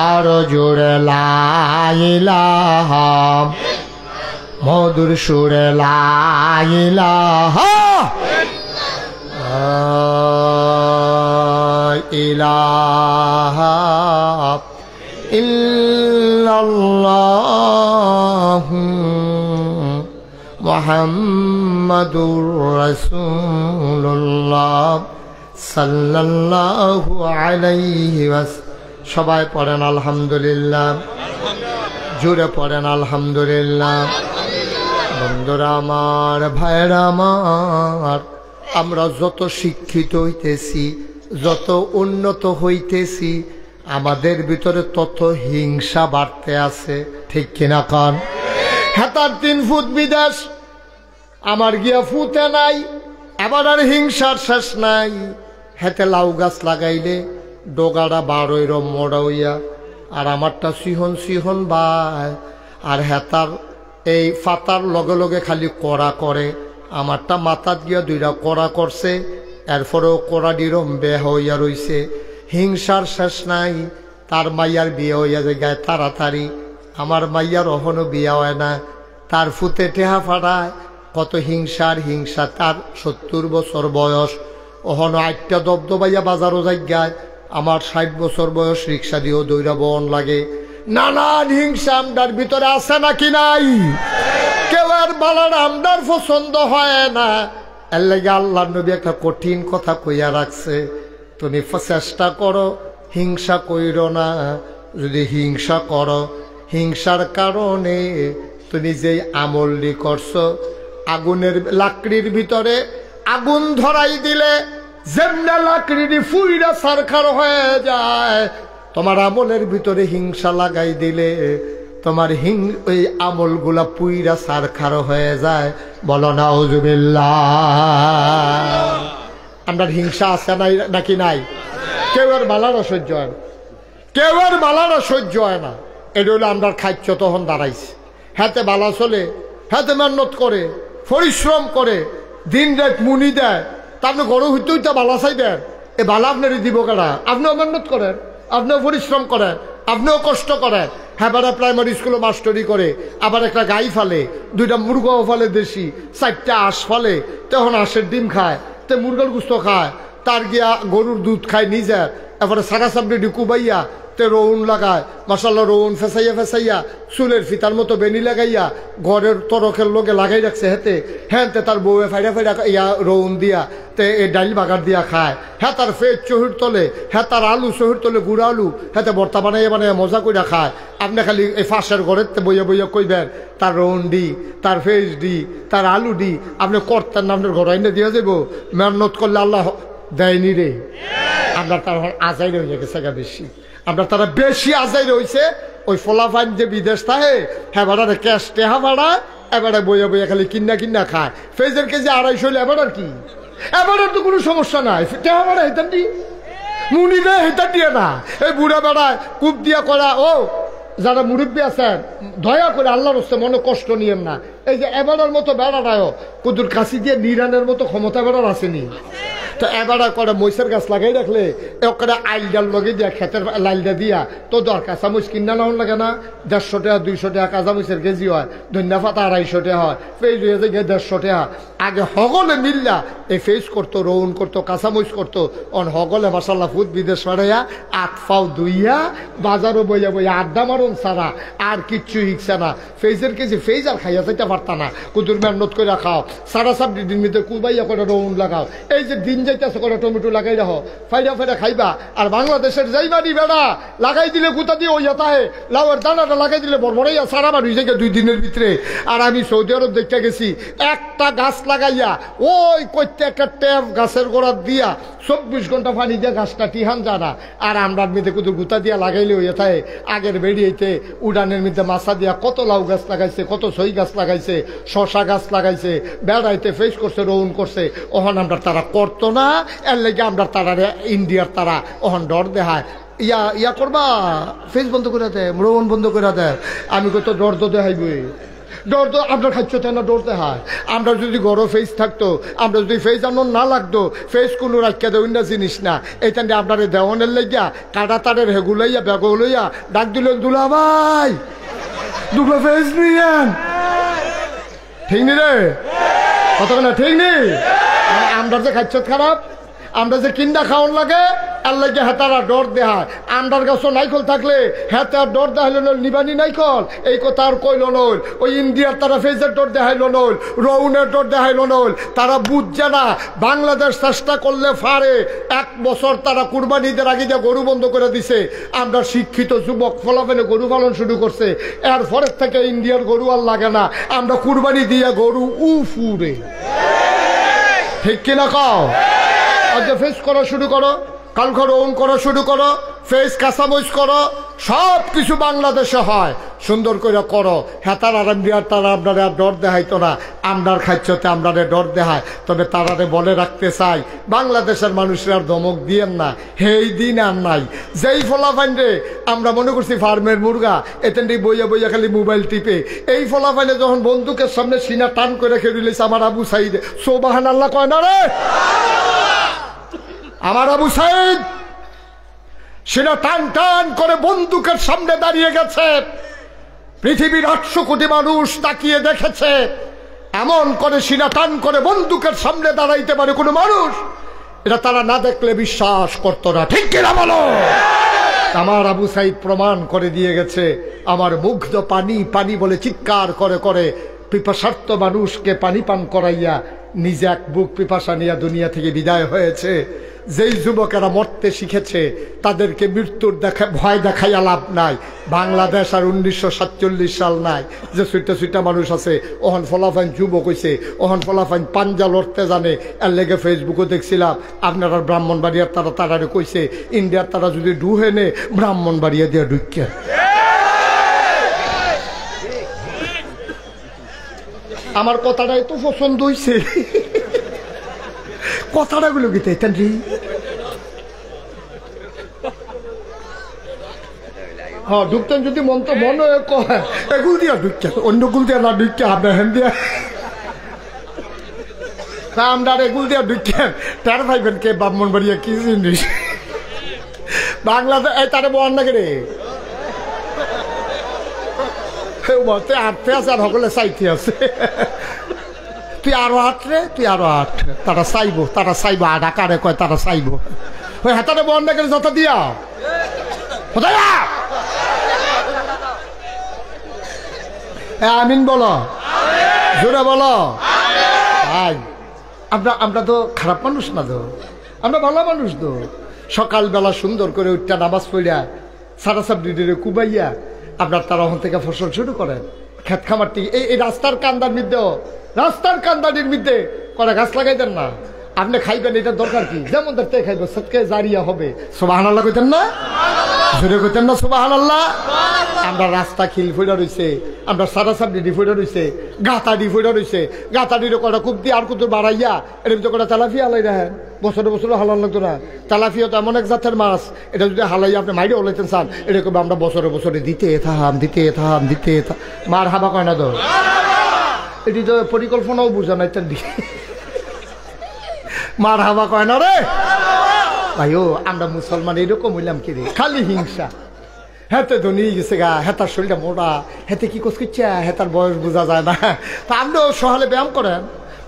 আরো জোরে লা ইলাহা মধুর সুরে লা ইলাহা ইলাহা ইল্লাল্লাহ মুহাম্মাদুর রাসূলুল্লাহ সাল্লাল্লাহু আলাইহি ওয়াসাল্লাম সবাই পড়েন আলহামদুলিল্লাহ জোরে পড়েন আলহামদুলিল্লাহ বন্ধুরা আমার ভাইরা আমার আমরা যত শিক্ষিত হইতেছি যত উন্নত হইতেছি আমাদের ভিতরে তত হিংসা বাড়তে আছে, ঠিক কিনা কন? হেতার 3 ফুট বিদেশ, আমার গিয়া ফুটে নাই, এবার আর হিংসার শেষ নাই। হেতে লাউ গাছ লাগাইলে ডোগাটা বারোই রম মোড়া হইয়া, আর আমারটা সিহন সিহন বাই। আর হেতার এই ফাতার লগে লগে খালি কড়া করে, আমারটা মাথাত গিয়া 2টা কড়া করছে, এরপরেও কড়া ডিরম বে হইয়া রইছে। হিংসার শেষ নাই। তার মাইয়ার বিয়ে হইয়া যায় তাড়াতাড়ি, আমার মাইয়ার অহনো বিয়ে হয় না। তার ফুতে টেহা ফাড়ায়, কত হিংসার হিংসা। তার 70 বছর বয়স, অহনো 8টা দবদবাইয়া বাজারও যাইগায়। আমার 60 বছর বয়স, রিক্সা দিয়েও দৌড়া বন লাগে। নানান হিংসা আমদার ভিতরে আছে নাকি নাই? কেউ আর বালার আমদার পছন্দ হয় না। এর লাগে আল্লাহ নবী একটা কঠিন কথা কইয়া রাখছে, তুমি চেষ্টা করো হিংসা কইরো না। যদি হিংসা করো, হিংসার কারণে তুমি যেই আমলটি করছো, আগুনের লাকড়ির ভিতরে আগুন ধরাই দিলে যেমনা লাকড়ি ফুইরা সারখার হয়ে যায়, তোমার আমলের ভিতরে হিংসা লাগাই দিলে তোমার ওই আমলগুলা পুইরা সারখার হয়ে যায়। বলো নাউজুবিল্লাহ। আমরা হিংসা আছে নাই নাকি নাই? কেউ আর বালারও সহ্য হয় না, কেউ আর বালারও সহ্য হয় না। এটা হলো আমরা খাদ্য তখন দাঁড়াইছি। হাতে বালা চলে, হাতে মেহনত করে, পরিশ্রম করে, দিন রাত মুনি দেয়। তা আপনি গরু হইতে হইতে বালা চাইবেন, এ বালা আপনারই দিব কারা? আপনিও মেহনত করেন, আপনিও পরিশ্রম করেন, আপনিও কষ্ট করেন। হ্যাঁ, বারা প্রাইমারি স্কুলে মাস্টারি করে, আবার একটা গাই ফালে, 2টা মুরগাও ফালে দেশি, 4টা হাঁস ফালে, তখন হাঁসের ডিম খায়, তে মুরগার গুস্ত খায়, তার গিয়া গরুর দুধ খায় নিজের। এবারে সারা সাবডি ডুকুবাইয়া তে রৌন লাগায়, মাসাল্লাহ রৌন ফেসাইয়া ফেসাইয়া চুলের ফিতার মতো বেনি লাগাইয়া ঘরের তরকের লোকে লাগাই রাখছে হেতে। হ্যাঁ, তে তার বউয়ে ফাইডা ফাইডা ইয়া রৌন দিয়া তে এই ডাইল বাগার দিয়া খায়। হ্যাঁ, তার ফেজ চহির তলে, হ্যাঁ তার আলু চহির তলে, গুড়া আলু হ্যাঁ ভর্তা বানাইয়া বানাইয়া মজা কইরা খায়। আপনি খালি এই ফাঁসের ঘরের বইয়া বইয়া কইবেন তার রৌন ডি, তার ফেজ ডি, তার আলু ডি। আপনি করতেন না, আপনার ঘর আইনে দিয়া যাব। মেহনত করলে আল্লাহ দেয়নি রে। আমরা তার আজাই রয়ে গেছে বেশি, আমরা তারা বেশি আজাই রয়েছে। ওই ফলাফাইন যে বিদেশ থাকে, হ্যাঁ ভাড়া ক্যাশ টেহা ভাড়া, এবারে বইয়া বইয়া খালি কিন্না কিন্না খায়। ফেজের কেজি 250 হলে এবার আর কি, এবার তো কোনো সমস্যা নাই। টেহা ভাড়া হেতার দি মুনি দেয়, হেতার দিয়ে না। এই বুড়া বেড়ায় কূপ দিয়া করা। ও যারা মুরব্বী আছেন, দয়া করে আল্লাহর হস্তে মনে কষ্ট নিয়েন না। এই যে এবারের মতো বেড়াটাও কুদুর কাশি দিয়ে নিরানের মতো ক্ষমতা বেড়ার আসেনি। তো এবারে করে মহিষের গাছ লাগাই রাখলে ওখানে আইলডাল লগে দিয়া খেতের লাইলটা দিয়া তো দরকার কাঁচামরিচ কিনা নেওয়ার লাগে না। 150 টাকা 200 টাকা কাঁচামরিচের কেজি হয়, ধনিয়া পাতা 250 টাকা হয়, ফেস হয়ে যায় 150 টাকা। আগে হগলে মিল্লা এই ফেস করতো, রৌন করতো, কাঁচামরিচ করতো। অন হগলে মাসাল্লাহ ফুট বিদেশ মারাইয়া 8 পাও দুইয়া বাজারও বইয়া বইয়া আড্ডা মারুন ছাড়া আর কিচ্ছু হিকছে না। ফেজের কেজি ফেজ আর খাইয়া চাইতে পারতা না। কুদুর মেহনত করে খাও, সারা সাবডি দিন মিতে কুবাইয়া করে রৌন লাগাও। এই যে দিন যাইতেছে করে টমেটো লাগাই রাখো, ফাইডা ফাইডা খাইবা। আর বাংলাদেশের যাইবানি বেড়া লাগাই দিলে কুতা দিয়ে ওই যাতাহে লাউয়ের দানাটা লাগাই দিলে বড়বড়াইয়া সারা বার হয়ে যায় 2 দিনের ভিতরে। আর আমি সৌদি আরব দেখতে গেছি, একটা গাছ লাগাইয়া ওই কইতে একটা ট্যাপ গাছের গোড়া দিয়া 24 ঘন্টা পানি দিয়ে গাছটা টিহান জানা। আর আমরা মেয়েতে কুদুর গুতা দিয়া লাগাইলে ওই যাতাহে আগের বেরিয়েতে উড়ানের মধ্যে মাছা দিয়া কত লাউ গাছ লাগাইছে, কত সই গাছ লাগাইছে, শশা গাছ লাগাইছে, বেড়াইতে ফেস করছে, রৌন করছে। ওখান আমরা তারা করতো না, এর লেগে আমরা তারা ইন্ডিয়ার তারা ওখান ডর দেখায়। ইয়া করবা ফেস বন্ধ করে দেয়, রৌন বন্ধ করে দেয়। আমি কত ডর তো দেখাইবই, ডর তো আপনার খাচ্ছ না, ডর দেখায়। আমরা যদি গরো ফেস থাকতো, আমরা যদি ফেস আনন্দ না লাগতো, ফেস কোনো রাখা দেয় অন্য জিনিস না। এইখান দিয়ে আপনার দেওয়ানের লেগিয়া কাটা তারের হেগুলাইয়া বেগ লইয়া ডাক দিলেন, দুলা ভাই দুটো ফেস নিয়েন। ঠিক নি রে কতক্ষণ, ঠিক নেই? আমরা যে খাচ্ছ খারাপ, আমরা যে কিন্ডা খাওয়ান লাগে আর লাগে হেতারা ডর দেহায়। আমরার গাছও নাইকল থাকলে হেতার ডর দেখাইল নল, নিবানি নাইকল এই কথা আর কইল নল। ওই ইন্ডিয়ার তারা ফেজের ডর দেখাইল নল, রৌনের ডর দেখাইল নল। তারা বুঝছে না বাংলাদেশ চেষ্টা করলে ফারে। 1 বছর তারা কুরবানিদের আগে যে গরু বন্ধ করে দিছে। আমরা শিক্ষিত যুবক ফলাফেলে গরু পালন শুরু করছে। এর পরের থেকে ইন্ডিয়ার গরু আর লাগে না, আমরা কুরবানি দিয়ে গরু উফুরে। ঠিক কিনা কও? আজকে ফেস করা শুরু করো, কালকে রৌন করা শুরু করো, ফেস কাঁচামরিচ করো, সব কিছু বাংলাদেশে হয়, সুন্দর করে করো। হ্যাঁ, তারা আপনারা ডর দেখাইতো না, আমরার খাইছতে আমরা ডর দেখায়। তবে তারারে বলে রাখতে চাই, বাংলাদেশের মানুষের আর ধমক দিয়েন না, এই দিন আর নাই। যেই ফলাফাইন রে আমরা মনে করছি ফার্মের মুরগা, এতেন বইয়া বইয়া খালি মোবাইল টিপে, এই ফলাফাইনে যখন বন্দুকের সামনে সিনা টান করে খেলিস আমার আবু সাইদ, সুবহানাল্লাহ কয় না রে? আমার আবু সাইদ সিনা টান টান করে বন্দুকের সামনে দাঁড়িয়ে গেছে, পৃথিবীর 800 কোটি মানুষ তাকিয়ে দেখেছে। এমন করে সিনা টান করে বন্দুকের সামনে দাঁড়াইতে পারে কোনো মানুষ? এটা তারা না দেখলে বিশ্বাস করতো না, ঠিক কিনা বলো? আমার আবু সাইদ প্রমাণ করে দিয়ে গেছে। আমার মুগ্ধ পানি পানি বলে চিৎকার করে করে পিপাসার্ত মানুষকে পানি পান করাইয়া নিজে এক বুক পিপাসা নিয়ে দুনিয়া থেকে বিদায় হয়েছে। যেই যুবকেরা মরতে শিখেছে তাদেরকে মৃত্যুর ভয় দেখাইয়া লাভ নাই। বাংলাদেশ আর 1947 সাল নাই যে সুইটা সুইটা মানুষ আছে। ওহন ফলাফাইন যুবক হয়েছে, ওহন ফলাফাইন পাঞ্জা লড়তে জানে। এর লেগে ফেসবুকে দেখছিলাম আপনারা ব্রাহ্মণবাড়িয়ার তারারে কইছে ইন্ডিয়ার তারা যদি ডুহে নে ব্রাহ্মণবাড়িয়া দিয়ে ঢুকিয়ে। আমার কথাটাই তো পছন্দ হয়েছে, কথাটা গুলো গীতে হ্যাঁ ঢুকতেন যদি মন তো মনে এগুল দিয়া ঢুকছেন, অন্য গুল দিয়া না ঢুকছে আপনার হ্যান দিয়া আমরা এগুল দিয়া ঢুকছেন। তার ভাইবেন কে ব্রাহ্মণবাড়িয়া কি জিনিস বাংলাদেশ এই তারে বল না রে আটতে আছে আর সকলে চাইতে আছে। তুই আরো আট রে, তুই আরো আট। তারা চাইবো, তারা চাইবো আট আকারে কয় তারা চাইবো। ওই হাতারে বল না করে যত দিয়া আমিন বলো, জোরে বলো। আমরা তো খারাপ মানুষ না, তো আমরা ভালো মানুষ। তো সকালবেলা সুন্দর করে উঠটা নামাজ পড়িয়া সারা সাপ ডিডে কুবাইয়া আপনার তারা ওখান থেকে ফসল শুরু করেন। খেত খামারটি এই রাস্তার কান্দার মধ্যে, রাস্তার কান্দাটির মধ্যে করে গাছ লাগাই দেন না, আপনি খাইবেন, এটা দরকার কি? যেমন দেখতে খাইবেন, সবকে জারিয়া হবে। সুবহানাল্লাহ কইতেন না? জোরে কইতেন না সুবহানাল্লাহ? আমরা রাস্তা খিল ফুটা রয়েছে, আমরা সারা সাপ ডিডি ফুটা রয়েছে, গাতাডি ফুটা রয়েছে, গাতাডির কটা খুব দিয়ে আর কুতুর বাড়াইয়া এর ভিতরে কটা তেলাপিয়া হালাই রাখেন। বছরে বছরে হালান লাগতো না। তেলাপিয়া তো এমন এক জাতের মাছ, এটা যদি হালাইয়া আপনি মাইরে হলাইতেন চান, এরকম আমরা বছরে বছরে দিতে থাম দিতে থাম দিতে থাম। মার হাবা কয় না তো? এটি তো পরিকল্পনাও বুঝা নাই তার দিকে। মার হাবা কয় না রে ভাইও। আমরা মুসলমান এরকম হইলাম কি রে? খালি হিংসা। হেতে ধনী গেছে গা, হেতার শরীরটা মোটা, হেতে কি কোচ করছে, হেতার বয়স বোঝা যায় না। তা আপনিও সহালে ব্যায়াম করেন,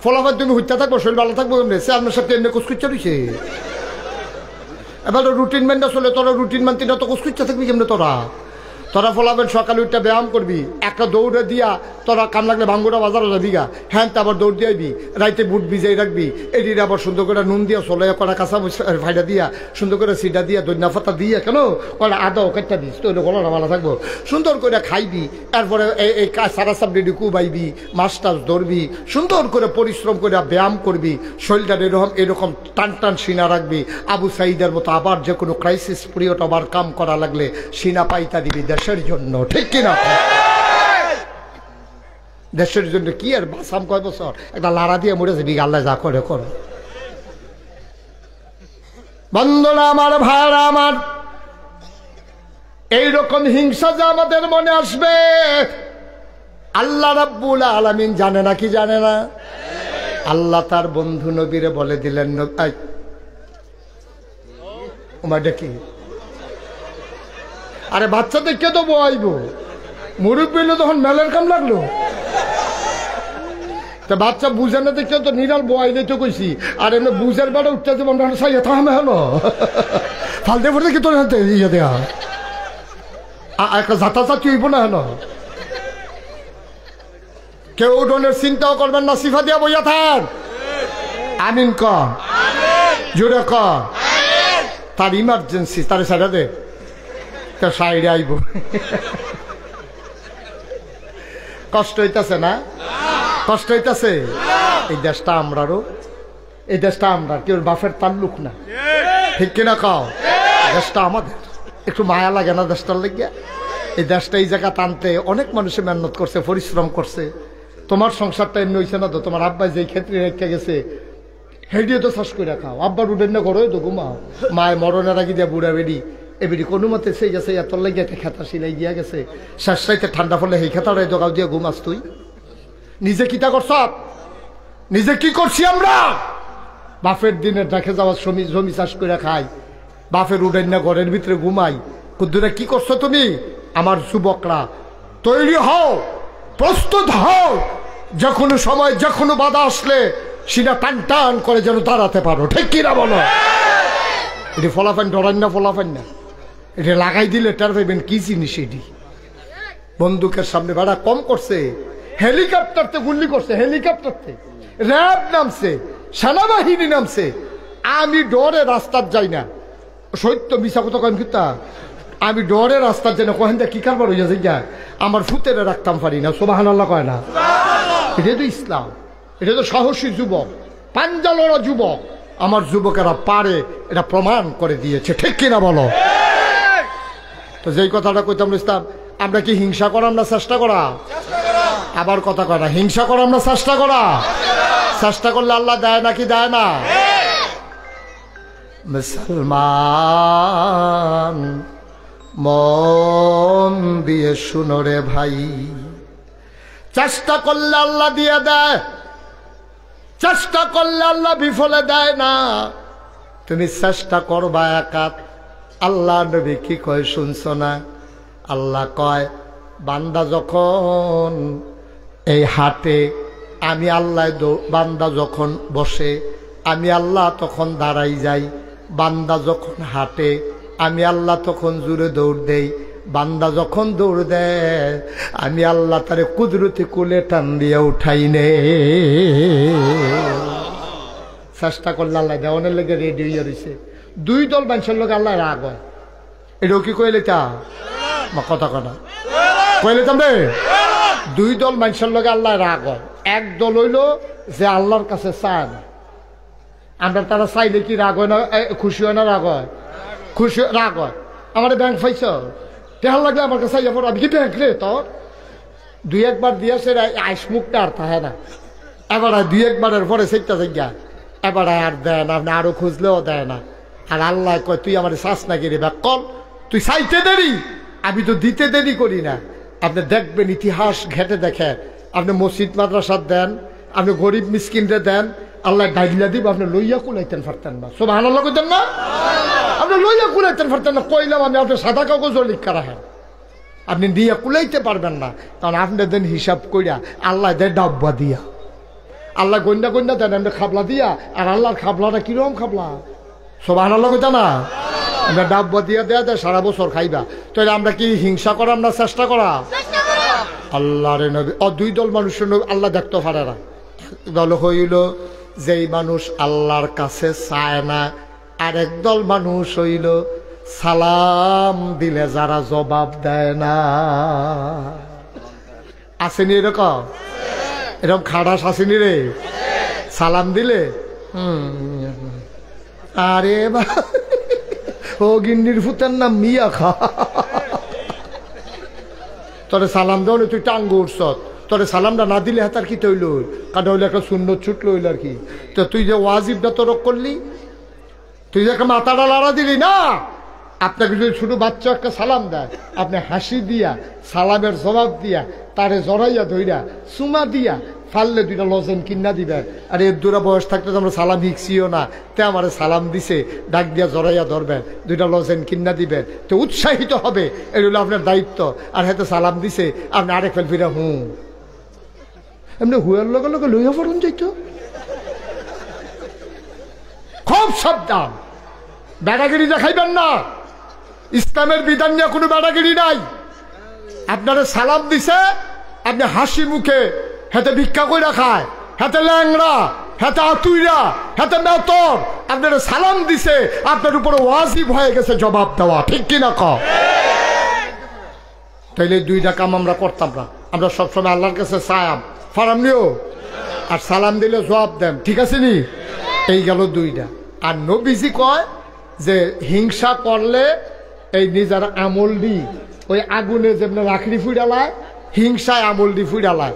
ফলাফল তুমি হইতে থাকবো, শরীর ভালো থাকবো। কেমন সে আপনার সাথে এমনি কোচ করছে রয়েছে। এবার রুটিন মেনটা চলে, তোরা রুটিন মানতি না তো কোচ করছে থাকবি কেমনি? তোরা ফলাবেন সকালে উঠতে ব্যায়াম করবি, একটা দৌড়ে দিয়া তোরা কাম লাগলে ভাঙ্গুরা বাজারও যাবি গা, হ্যাঁ আবার দৌড় দিয়াবি, রাইতে বুট ভিজাই রাখবি, এটির আবার সুন্দর করে নুন দিয়া চলে করা কাঁচা ফাইডা দিয়া সুন্দর করে সিডা দিয়া দৈন্যা ফাতা দিয়া কেন কটা আদাও কেটটা দিস, তো গলাটা ভালো থাকবো। সুন্দর করে খাইবি, তারপরে এই সারা সাপ রেডি কুবাইবি, মাছ টাছ ধরবি, সুন্দর করে পরিশ্রম করে ব্যায়াম করবি, শরীরটা এরকম টান টান সিনা রাখবি। আবু সাইদের মতো আবার যে কোনো ক্রাইসিস পিরিয়ড আবার কাম করা লাগলে সিনা পাইতা দিবি দেশের জন্য, ঠিক কিনা? দেশের জন্য কি আর বাসাম কয় বছর একটা লাড়া দিয়ে মরে যাবি, আল্লাহ যা করে করো। বন্ধুরা আমার, ভাইরা আমার, এইরকম হিংসা যে আমাদের মনে আসবে আল্লাহ রাব্বুল আলামিন জানে না কি জানে না? আল্লাহ তার বন্ধু নবীরে বলে দিলেন, কি আরে বাচ্চাদেরকে তো বয়াইব, মুরব্বী হইলে তখন মেলের কাম লাগলো। তা বাচ্চা বুঝে না দেখে তো নিরাল বয়াই দিতে কইছি, আর এমনি বুঝের বেড়া উঠতে যাবো আমরা সাইয়া থামে হলো ফালতে ফুটে কি তোর হাতে ইয়ে দেয়া একটা যাতা চাতি হইব না হলো। কেউ উঠোনের চিন্তাও করবেন না, সিফা দিয়া বইয়া থাক। আমিন ক, জোরে ক। তার ইমার্জেন্সি, তারে সাইডা দে, তার সাইডে আইব। কষ্ট হইতাছে না? কষ্ট হইতাছে? এই দেশটা আমরারও, এই দেশটা আমরা, কেউ বাফের তাল্লুক না, ঠিক কিনা কাও? দেশটা আমাদের। একটু মায়া লাগে না দেশটার লেগে? এই দেশটা এই জায়গা টানতে অনেক মানুষে মেহনত করছে, পরিশ্রম করছে। তোমার সংসারটা এমনি হয়েছে না তো? তোমার আব্বা যেই ক্ষেত্রে রেখে গেছে হেডিও তো চাষ করে খাও, আব্বার উঠেন না করো তো ঘুমাও। মায় মরণের আগে দিয়ে বুড়া বেড়ি এবিডি কোনো মতে সেই গেছে, এত লাগে একটা খেতা সিলাই গিয়া গেছে, শেষ রাইতে ঠান্ডা পড়লে সেই খেতাটাই জোগাও দিয়ে ঘুমাস তুই। নিজে কিতা করছ? নিজে কি করছি আমরা? বাপের দিনে রেখে যাওয়া জমি চাষ করে খাই, বাপের উঠেন না ঘরের ভিতরে ঘুমাই। কুদ্দুরা কি করছো তুমি? আমার যুবকরা তৈরি হও, প্রস্তুত হও, যে কোনো সময় যে কোনো বাধা আসলে সেটা টান টান করে যেন দাঁড়াতে পারো। ঠিক কিনা বলো? এটি ফলাফান ডরান না, ফলাফান না, এটা লাগাই দিলে টের পাইবেন কি জিনিস। এটি বন্দুকের সামনে ভাড়া কম করছে, হেলিকপ্টারতে গুলি করছে, হেলিকপ্টারতে র্যাব নামছে, সেনাবাহিনী নামছে। আমি ডরে রাস্তার যাই না, সত্য মিশা কথা কম কিতা, আমি ডরে রাস্তার যাই না। কহেন কি কারবার হইয়া যাই, আমার ফুতেরে রাখতাম পারি না। সুবহানাল্লাহ কয় না? এটা তো ইসলাম, এটা তো সাহসী যুবক, পাঞ্জালরা যুবক। আমার যুবকেরা পারে, এটা প্রমাণ করে দিয়েছে। ঠিক কিনা বলো? তো যেই কথাটা কইতাম ইসলাম, আমরা কি হিংসা করা, আমরা চেষ্টা করা? আবার কথা কয় না, হিংসা করা আমরা চেষ্টা করা। চেষ্টা করলে আল্লাহ দেয় নাকি দেয় না? মুসলমান মন দিয়ে শুনো রে ভাই, চেষ্টা করলে আল্লাহ দিয়ে দেয়, চেষ্টা করলে আল্লাহ বিফলে দেয় না। তুমি চেষ্টা করবা একাত। আল্লাহ নবী কি কয় শুনছো না? আল্লাহ কয়, বান্দা যখন এই হাটে, আমি আল্লাহ বান্দা যখন বসে আমি আল্লাহ তখন দাঁড়াই যাই, বান্দা যখন হাঁটে আমি আল্লাহ তখন জোরে দৌড় দেই, বান্দা যখন দৌড় দেয় আমি আল্লাহ তারে কুদরতি কুলে টান দিয়ে উঠাই নে। চেষ্টা করলে আল্লাহ দেওয়ানের লেগে রেডি হইয়া রয়েছে। দুই দল মানুষের লোক আল্লাহ রাগ হয়, এটাও কি কইলে তা কথা কথা কইলে তামরে? দুই দল মানুষের লোক আল্লাহ রাগ হয়। এক দল হইল যে আল্লাহর কাছে চায় না, আমরা তারা চাইলে কি রাগ হয় না? খুশি হয় না? রাগ হয়? খুশি রাগ হয়। আমার ব্যাংক পাইছ তেহার লাগলে আমার কাছে আমি কি ব্যাংক রে তোর? দুই একবার দিয়েছে আইস মুখটা আর থাকে না, এবার দুই একবারের পরে সেইটা জায়গা এবার আর দেয় না, আপনি আরো খুঁজলেও দেয় না। আর আল্লাহ কয়, তুই আমার চাষ না গিয়ে ব্যাক কর, তুই চাইতে দেরি, আমি তো দিতে দেরি করি না। আপনি দেখবেন ইতিহাস ঘেটে দেখে, আপনি মসজিদ মাদ্রাসা দেন, আপনি গরিব মিসকিনরে দেন, আল্লাহ ডাইলা দিব, আপনি লইয়া কুলাইতেন পারতেন না। সুবহানাল্লাহ কইতেন না? আপনি লইয়া কুলাইতেন পারতেন না। কইলাম আমি আপনি সাদা কাগজ লিখা রাখেন, আপনি দিয়ে কুলাইতে পারবেন না। কারণ আপনি দেন হিসাব কইরা, আল্লাহ দেয় ডাব্বা দিয়া, আল্লাহ গন্যা গন্যা দেন আপনি খাবলা দিয়া। আর আল্লাহর খাবলাটা কিরকম খাবলা? সুবহানাল্লাহ কইতা না? আমরা ডাব্বা দিয়া দেয়া দেয় সারা বছর খাইবা। তাহলে আমরা কি হিংসা করা, আমরা চেষ্টা করা? আল্লাহ রে নবী দুই দল মানুষের আল্লাহ দেখতে পারে না। দল হইল যেই মানুষ আল্লাহর কাছে চায় না, আর একদল মানুষ হইল সালাম দিলে যারা জবাব দেয় না। আসেনি এরকম? এরকম খাড়াস আসেনি রে? সালাম দিলে আরে বা ও গিন্নির ফুতের নাম মিয়া খা, তোরে সালাম দেও তুই টাঙ্গু উঠছ, তোরে সালামটা না দিলে হাতার কি তৈল? কাটা হইলে একটা সুন্নত ছুটলো হইল আর কি। তো তুই যে ওয়াজিবটা তরক করলি, তুই যে একটা মাথাটা লাড়া দিলি না। আপনাকে যদি ছোট বাচ্চা একটা সালাম দেয়, আপনি হাসি দিয়া সালামের জবাব দিয়া তারে জড়াইয়া ধইরা চুমা দিয়া ফাললে দুইটা লজেন কিনা দিবেন। আর এর দূরা বয়স থাকতে তো আমরা সালাম শিখছিও না, তে আমার সালাম দিছে ডাক দিয়া জড়াইয়া ধরবেন, দুইটা লজেন কিনা দিবেন, তো উৎসাহিত হবে। এই হলো আপনার দায়িত্ব। আর হয়তো সালাম দিছে আপনি আরেক ফেল ফিরা এমনি হুয়ার লগে লগে লইয়া পড়ুন যাইত। খুব সাবধান, বেড়াগিরি দেখাইবেন না। ইসলামের বিধান নিয়ে কোনো বেড়াগিরি নাই। আপনারা সালাম দিছে, আপনি হাসি মুখে, হাতে ভিক্ষা কইরা খায়, হাতে ল্যাংড়া, হাতে আতুইরা, হাতে মেতর, আপনারা সালাম দিছে, আপনার উপরে ওয়াজিব হয়ে গেছে জবাব দেওয়া। ঠিক কিনা কও? তাইলে দুইটা কাম আমরা করতাম না। আমরা সবসময় আল্লাহর কাছে চায়াম ফারাম নিও, আর সালাম দিলে জবাব দেন। ঠিক আছে নি? এই গেল দুইটা। আর নবীজি কয় যে হিংসা করলে এই নিজের আমল দি ওই আগুনে যেমন রাখড়ি ফুইডালায় হিংসায় আমল দি ফুইডালায়।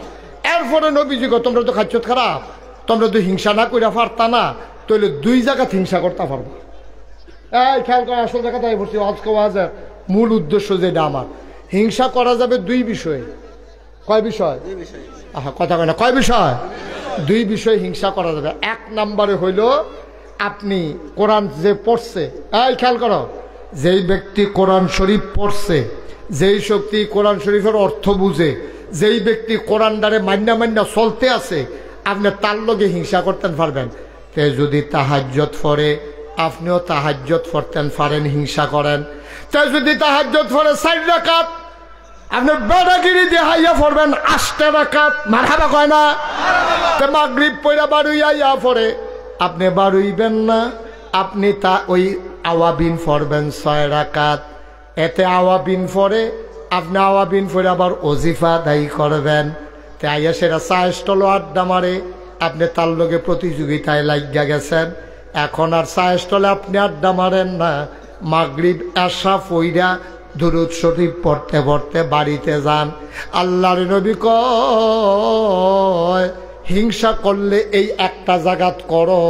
এরপরে নবীজি গো তোমরা তো খাচ্ছত খারাপ, তোমরা তো হিংসা না কইরা পারতা না, তাহলে দুই জায়গাত হিংসা করতে পারবো। এই খেয়াল করে আসল জায়গাতে বলছি আজকে ওয়াজের মূল উদ্দেশ্য যেটা আমার, হিংসা করা যাবে দুই বিষয়ে। কয় বিষয়? আহা কথা কয় না, কয় বিষয়? দুই বিষয়ে হিংসা করা যাবে। এক নম্বরে হইল আপনি কোরআন যে পড়ছে, এই খেয়াল করো, যেই ব্যক্তি কোরআন শরীফ পড়ছে, যেই শক্তি কোরআন শরীফের অর্থ বুঝে, যেই ব্যক্তি কোরআন দ্বারে মান্না মান্না চলতে আছে, আপনি তার লগে হিংসা করতেন পারবেন। তে যদি তাহাজ্জুদ পড়ে আপনিও তাহাজ্জুদ পড়তেন পারেন, হিংসা করেন। তে যদি তাহাজ্জুদ পড়ে 4 রাকাত, আপনি বেড়াগিরি দিয়ে হাইয়া পড়বেন 8 রাকাত, মারহাবা কয় না? তে মাগরিব পড়া বাড়ুইয়া পড়ে আপনি বাড়ুইবেন না, আপনি তা ওই আওয়াবিন পড়বেন 6 রাকাত। এতে আওয়াবিন পড়ে আপনি আওয়াবিন পড়ে আবার ওজিফা দায়ী করবেন। তে আইয়া সেটা চায়েস্টল আড্ডা মারে, আপনি তার লগে প্রতিযোগিতায় লাগিয়া গেছেন। এখন আর চায়েস্টলে আপনি আড্ডা মারেন না, মাগরিব এশা পইরা দুরূদ শরীফ পড়তে পড়তে বাড়িতে যান। আল্লাহর নবী কয় হিংসা করলে এই একটা জায়গাত করো,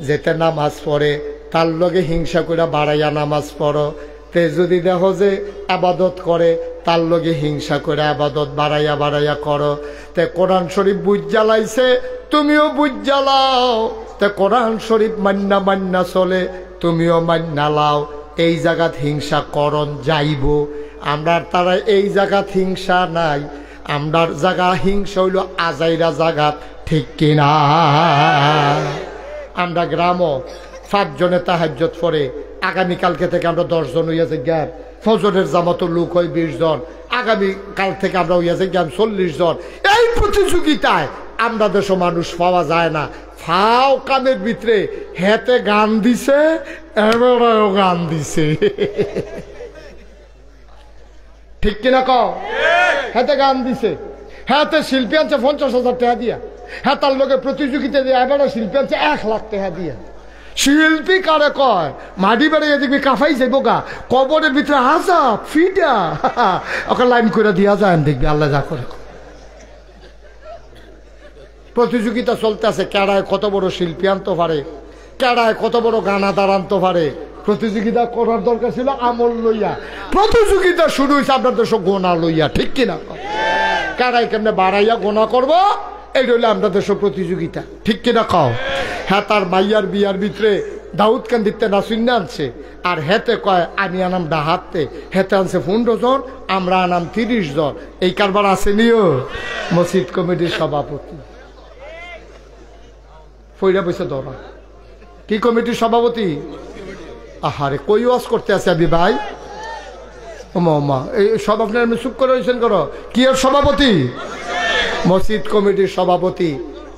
যেতে নামাজ পড়ে তার লগে হিংসা করে বাড়াইয়া নামাজ পড়ো। তে যদি দেখো যে আবাদত করে তার লগে হিংসা করে আবাদত বাড়াইয়া বাড়াইয়া করো। তে কোরআন শরীফ বুঝ জ্বালাইছে, তুমিও বুঝ জ্বালাও। তে কোরআন শরীফ মান্না মান্না চলে, তুমিও মান্না লাও। এই জায়গাত হিংসা করণ যাইব। আমরার তারা এই জায়গাত হিংসা নাই, আমরার জায়গা হিংসা হইল আজাইরা জায়গাত, ঠিক কিনা? আমরা গ্রামও 5 জনে তাহাজ্জুদ পড়ে, আগামীকালকে থেকে আমরা 10 জন হইয়া যাই। ফজরের জামাতো লোক হয় 20 জন, আগামীকাল থেকে আমরা হইয়া যাই 40 জন। এই প্রতিযোগিতায় আমরা দেশে মানুষ পাওয়া যায় না। ফাও কামের ভিতরে হেতে গান দিছে, এবারও গান দিছে, ঠিক কিনা কও? হেতে গান দিছে, হেতে শিল্পী আনছে 50,000 টাকা দিয়া, হ্যাঁ তার লোকে প্রতিযোগিতা দিয়ে এবারও শিল্পী আনছে 1 লাখ টাকা দিয়া। শিল্পী কারে কয়? মাটি বেড়ে দেখবি কাফাই যাইব গা, কবরের ভিতরে আজাব ফিটা ওকে লাইন করে দিয়া যায়, দেখবি আল্লাহ যা করে। প্রতিযোগিতা চলতে আছে, কেডায় কত বড় শিল্পী আনতে পারে, কেডায় কত বড় গানাদার আনতে পারে। প্রতিযোগিতা করার দরকার ছিল আমল লইয়া, প্রতিযোগিতা শুরু হয়েছে আপনার দেশ গোনা লইয়া, ঠিক কিনা? কেডায় কেমনে বাড়াইয়া গোনা করবো, এই রইলে আমরা দেশ প্রতিযোগিতা, ঠিক কিনা কও? হ্যাঁ তার মাইয়ার বিয়ার ভিতরে দাউদ কান্দিতে নাসুন্না আনছে, আর হেতে কয় আমি আনাম ডাহাতে, হেতে আনছে 15 জন, আমরা আনাম 30 জন। এই কারবার আছে নিও। মসজিদ কমিটির সভাপতি ফইরা বসে ধরা, কি কমিটির সভাপতি? আহারে কই ওয়াজ করতে আছে আমি ভাই, ওমা এই সব আপনার আমি চুপ করে হয়েছেন করো। কি এর সভাপতি? মসজিদ কমিটির সভাপতি।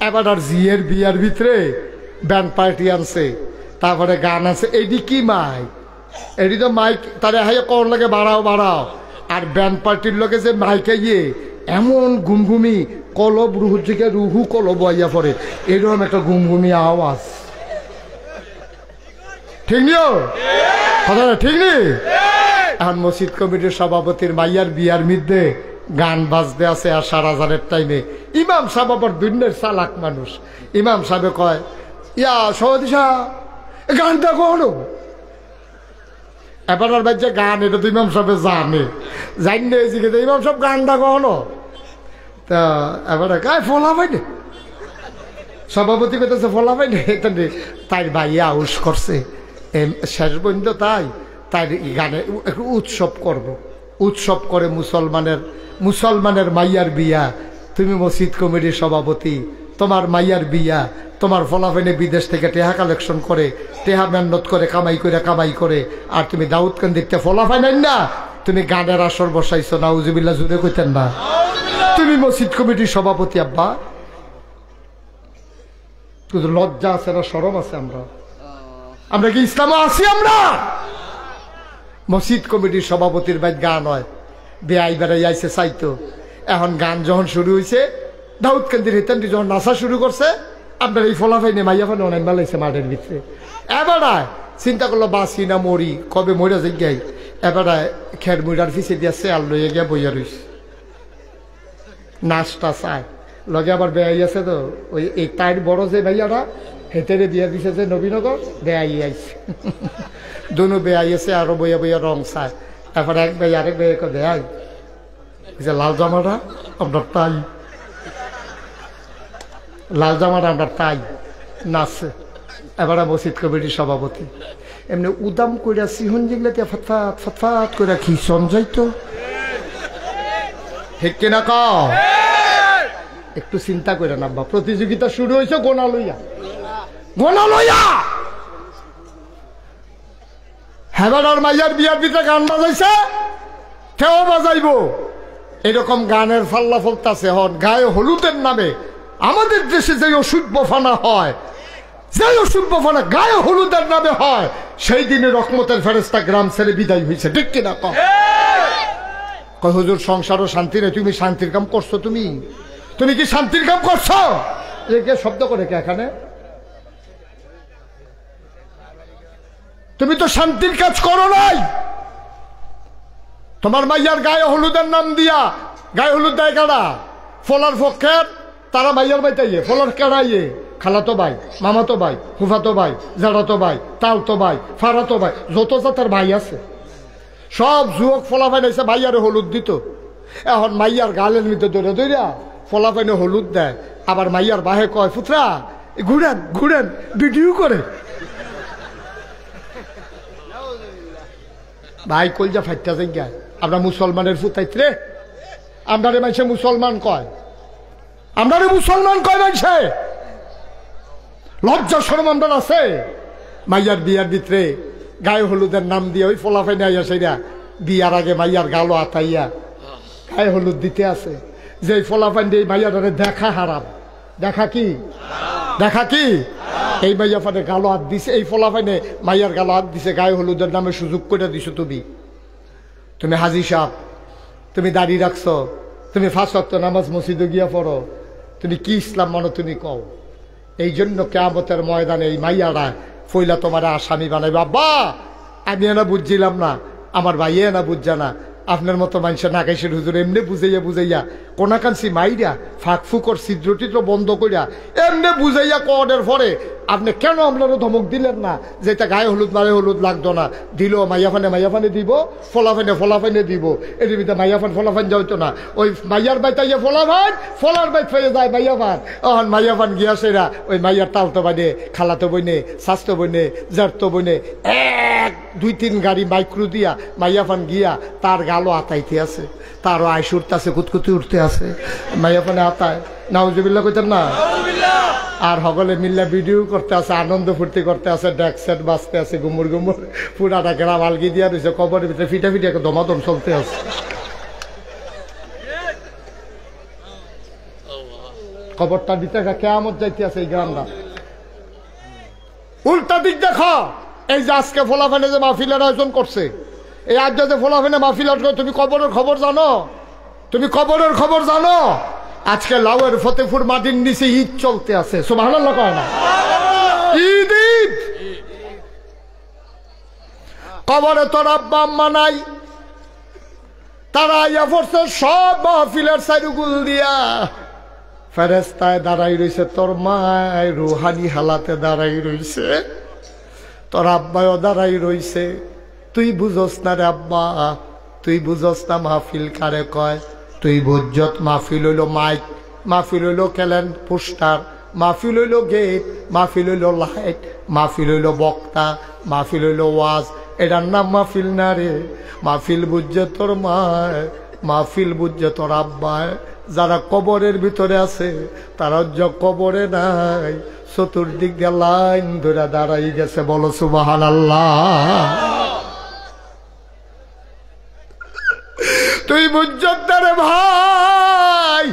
এবার আর জিয়ের বিয়ার ভিতরে ব্যান্ড পার্টি আনছে, তারপরে গান আছে। এইটি কি মাইক? এটি তো মাইক তারে হাইয়া কর লাগে বাড়াও বাড়াও। আর ব্যান্ড পার্টির লোকে যে মাইকে গিয়ে এমন ঘুমঘুমি কলব রুহু থেকে রুহু কলব আইয়া পড়ে, এরকম একটা ঘুমঘুমি আওয়াজ, ঠিক নিও কথা না? ঠিক নেই? এখন মসজিদ কমিটির সভাপতির মাইয়ার বিয়ার মধ্যে গান বাজতে আছে আর 4,000-এর টাইমে ইমাম সাহেব আবার দুনিয়ার চালাক মানুষ। ইমাম সাহেব কয় ইয়া সভাপতি সাহেব গানটা কখনো এবার আর বাচ্চা গান, এটা তো ইমাম সাহেব জানে, জানলে জিজ্ঞেস ইমাম সাহেব গানটা কখনো? তা এবার গায়ে ফলা পাইনি, সভাপতি পেতেছে ফলা পাইনি, তাই ভাই আউস করছে শেষ পর্যন্ত। তাই গানে একটু উৎসব করব, উৎসব করে মুসলমানের মাইয়ার বিয়া, তুমি মসজিদ কমিটির সভাপতি, তোমার মাইয়ার বিয়া, তোমার ফলাফেনে বিদেশ থেকে টেহা কালেকশন করে, টেহা মেহনত করে কামাই করে, আর তুমি দাউদকান্দিতে ফলাফাই নাই না, তুমি গানের আসর বসাইছো। নাউজুবিল্লাহ জুড়ে কইতেন না? তুমি মসজিদ কমিটির সভাপতি আব্বা, শুধু লজ্জা আছে না শরম আছে? আমরা কি ইসলামে আছি? আমরা মসজিদ কমিটির সভাপতির বাইর গান হয়, বেআই বেড়াই আইসে চাইতো। এখন গান যখন শুরু হয়েছে, দাউদকান্দির হেতানটি যখন নাচা শুরু করছে, আপনার এই ফলাফাই নে মাইয়া ফানে অনেক বেলাইছে মাঠের ভিতরে। এবার চিন্তা করলো বাঁচি না মরি, কবে মরে যাই গাই। এবারে খের মুড়ার পিছিয়ে দিয়ে চেয়ার লইয়া গিয়া বইয়া রইস, নাচটা চায় লগে। আবার বেয়াই আছে তো, ওই এই তাইর বড় যে ভাইয়ারা হেঁটেরে দিয়ে দিছে যে নবীনগর, বেয়াই আইছে দুনো বেয়াই আছে, আরো বইয়া বইয়া রং চায়। এবার এক ভাই আরেক ভাই বেয়াই যে লাল জামাটা আপনার তাই, লাল জামাটা আপনার তাই নাচছে। এবারে মসজিদ কমিটির সভাপতি এমনি উদাম কইরা সিহন যেগুলো ফটফাট ফটফাট করে খিসন যাইতো, ঠিক কিনা ক? একটু চিন্তা করে নামবা। প্রতিযোগিতা শুরু হয়েছে গোনা লইয়া, গোনা লইয়া। হেবানার মাইয়ার বিয়ার ভিতরে গান বাজাইছে, কেউ বাজাইবো। এরকম গানের ফাল্লা ফলতাছে। হন গায়ে হলুদের নামে আমাদের দেশে যে অসুভ ফানা হয়, যে অসুভ ফানা গায়ে হলুদের নামে হয়, সেই দিনে রহমতের ফেরেশতা গ্রাম ছেড়ে বিদায় হয়েছে, ঠিক কিনা ক? কয় হুজুর সংসারও শান্তি নেই, তুমি শান্তির কাম করছো? তুমি তুমি কি শান্তির কাম করছো? কে শব্দ করে কে এখানে? তুমি তো শান্তির কাজ করো নাই। তোমার মাইয়ার গায়ে হলুদের নাম দিয়া, গায়ে হলুদ দেয় কারা? ফলার পক্ষের তারা মাইয়ার বাইতাইয়ে, ফলার কেড়াইয়ে খালাতো ভাই, মামাতো ভাই, ফুফাতো ভাই, জাড়াতো ভাই, তালতো ভাই, ফারাতো ভাই, যত জাতের ভাই আছে সব যুবক ফলাফাইন এসে ভাইয়ারে হলুদ দিত। এখন মাইয়ার গালের মধ্যে দৌড়ে দৌড়া ফলাফাইনে হলুদ দেয়। আবার মাইয়ার বাহে কয়, পুত্রা ঘুরেন ঘুরেন, ভিডিও করে। ভাই কলজা ফাইটা যাই, আমরা মুসলমানের ফুতাইত্রে, আমরারে মাইছে মুসলমান কয়, আমরারে মুসলমান কয় মাইছে। লজ্জা শরম আমরা আছে? মাইয়ার বিয়ার ভিতরে গায়ে হলুদের নাম দিয়ে ওই ফলাফাইনে আইয়া সেরা বিয়ার আগে মাইয়ার গালো আতাইয়া গায়ে হলুদ দিতে আছে। যে ফলাফাইন দিয়ে মাইয়ার দেখা হারাম, দেখা কি দেখা কি? এই মাইয়া ফানে গালো হাত দিছে, এই ফলাফাইনে মাইয়ার গালো হাত দিছে, গায়ে হলুদের নামে সুযোগ করে দিছো। তুমি হাজি সাহেব, তুমি দাড়ি রাখছো, তুমি 5 ওয়াক্ত নামাজ মসজিদে গিয়া পড়ো, তুমি কি ইসলাম মানো তুমি কও? এই জন্য কিয়ামতের ময়দানে এই মাইয়ারা ফইলা তোমার আসামি বানাইবে। আব্বা আমি এনা বুঝছিলাম না, আমার ভাই এনা বুঝছে না, আপনার মতো মানুষের নাকাইশের হুজুর এমনি বুঝাইয়া বুঝাইয়া কোনাকান্সি মাইরা ফাঁক ফুকর ছিদ্র টিদ্র বন্ধ করিয়া এমনি বুঝাইয়া কনের পরে আপনি কেন আপনারও ধমক দিলেন না যে এটা গায়ে হলুদ মারে হলুদ লাগতো না? দিল মাইয়াফানে দিব, ফলাফাইনে দিব। এর ভিতরে মাইয়াফান ফলাফান যাইতো না, ওই মাইয়ার বাইতাইয়া ফলাফান, ফলার বাইত ফেলে যায় মাইয়াফান। অহন মাইয়াফান গিয়া সেরা ওই মাইয়ার তালতো বাইনে, খালাতো বইনে, স্বাস্থ্য বইনে, জারতো বইনে 1 2 3 গাড়ি মাইক্রো দিয়া মাইয়াফান গিয়া তার গালো আতাইতে আছে, তারও আইস উঠতে আছে, কুতকুতি উঠতে আছে, মাইয়াফানে আতায়। নাউজুবিল্লাহ কইতেন না? আর সকলে মিল্লা ভিডিও করতে আছে, আনন্দ ফুর্তি করতে আছে, ডেক সেট বাজতে আছে, গুমুর গুমুর, পুরাটা গ্রাম আলগি দিয়া রয়েছে, কবরের ভিতরে ফিটা ফিটা দমাদম চলতে আছে। কবরটার ভিতরে কেয়ামত যাইতে আছে এই গ্রামটা। উল্টা দিক দেখো, এই যে আজকে ফলাফানে যে মাহফিলের আয়োজন করছে, এই আজ যে ফলাফানে মাহফিল আয়োজন, তুমি কবরের খবর জানো? তুমি কবরের খবর জানো? আজকে লাউয়ের ফতেপুর মাটির নিচে ঈদ চলতে আছে, সুবহানাল্লাহ কয় না? ঈদ ঈদ। কবরে তোর আব্বা আম্মা নাই, তারা আইয়া পড়ছে সব মাহফিলের সাইডুগুল দিয়া, ফেরেস্তায় দাঁড়াই রয়েছে, তোর মায় রুহানি হালাতে দাঁড়াই রয়েছে, তোর আব্বাও দাঁড়াই রয়েছে। তুই বুঝস না রে আব্বা, তুই বুঝস না মাহফিল কারে কয়? তুই বুঝত মাহফিল হইল মাইক, মাহফিল হইল ক্যালেন পোস্টার, মাহফিল হইল গেট, মাহফিল হইল লাইট, মাহফিল হইল বক্তা, মাহফিল হইল ওয়াজ। এটার নাম মাহফিল না রে। মাহফিল বুঝছে তোর মায়, মাহফিল বুঝছে তোর আব্বায়। যারা কবরের ভিতরে আছে তারা কবরে নাই, চতুর্দিক দিয়ে লাইন ধরে দাঁড়াই গেছে। বলো সুবহানাল্লাহ। তুই বুঝতারে ভাই,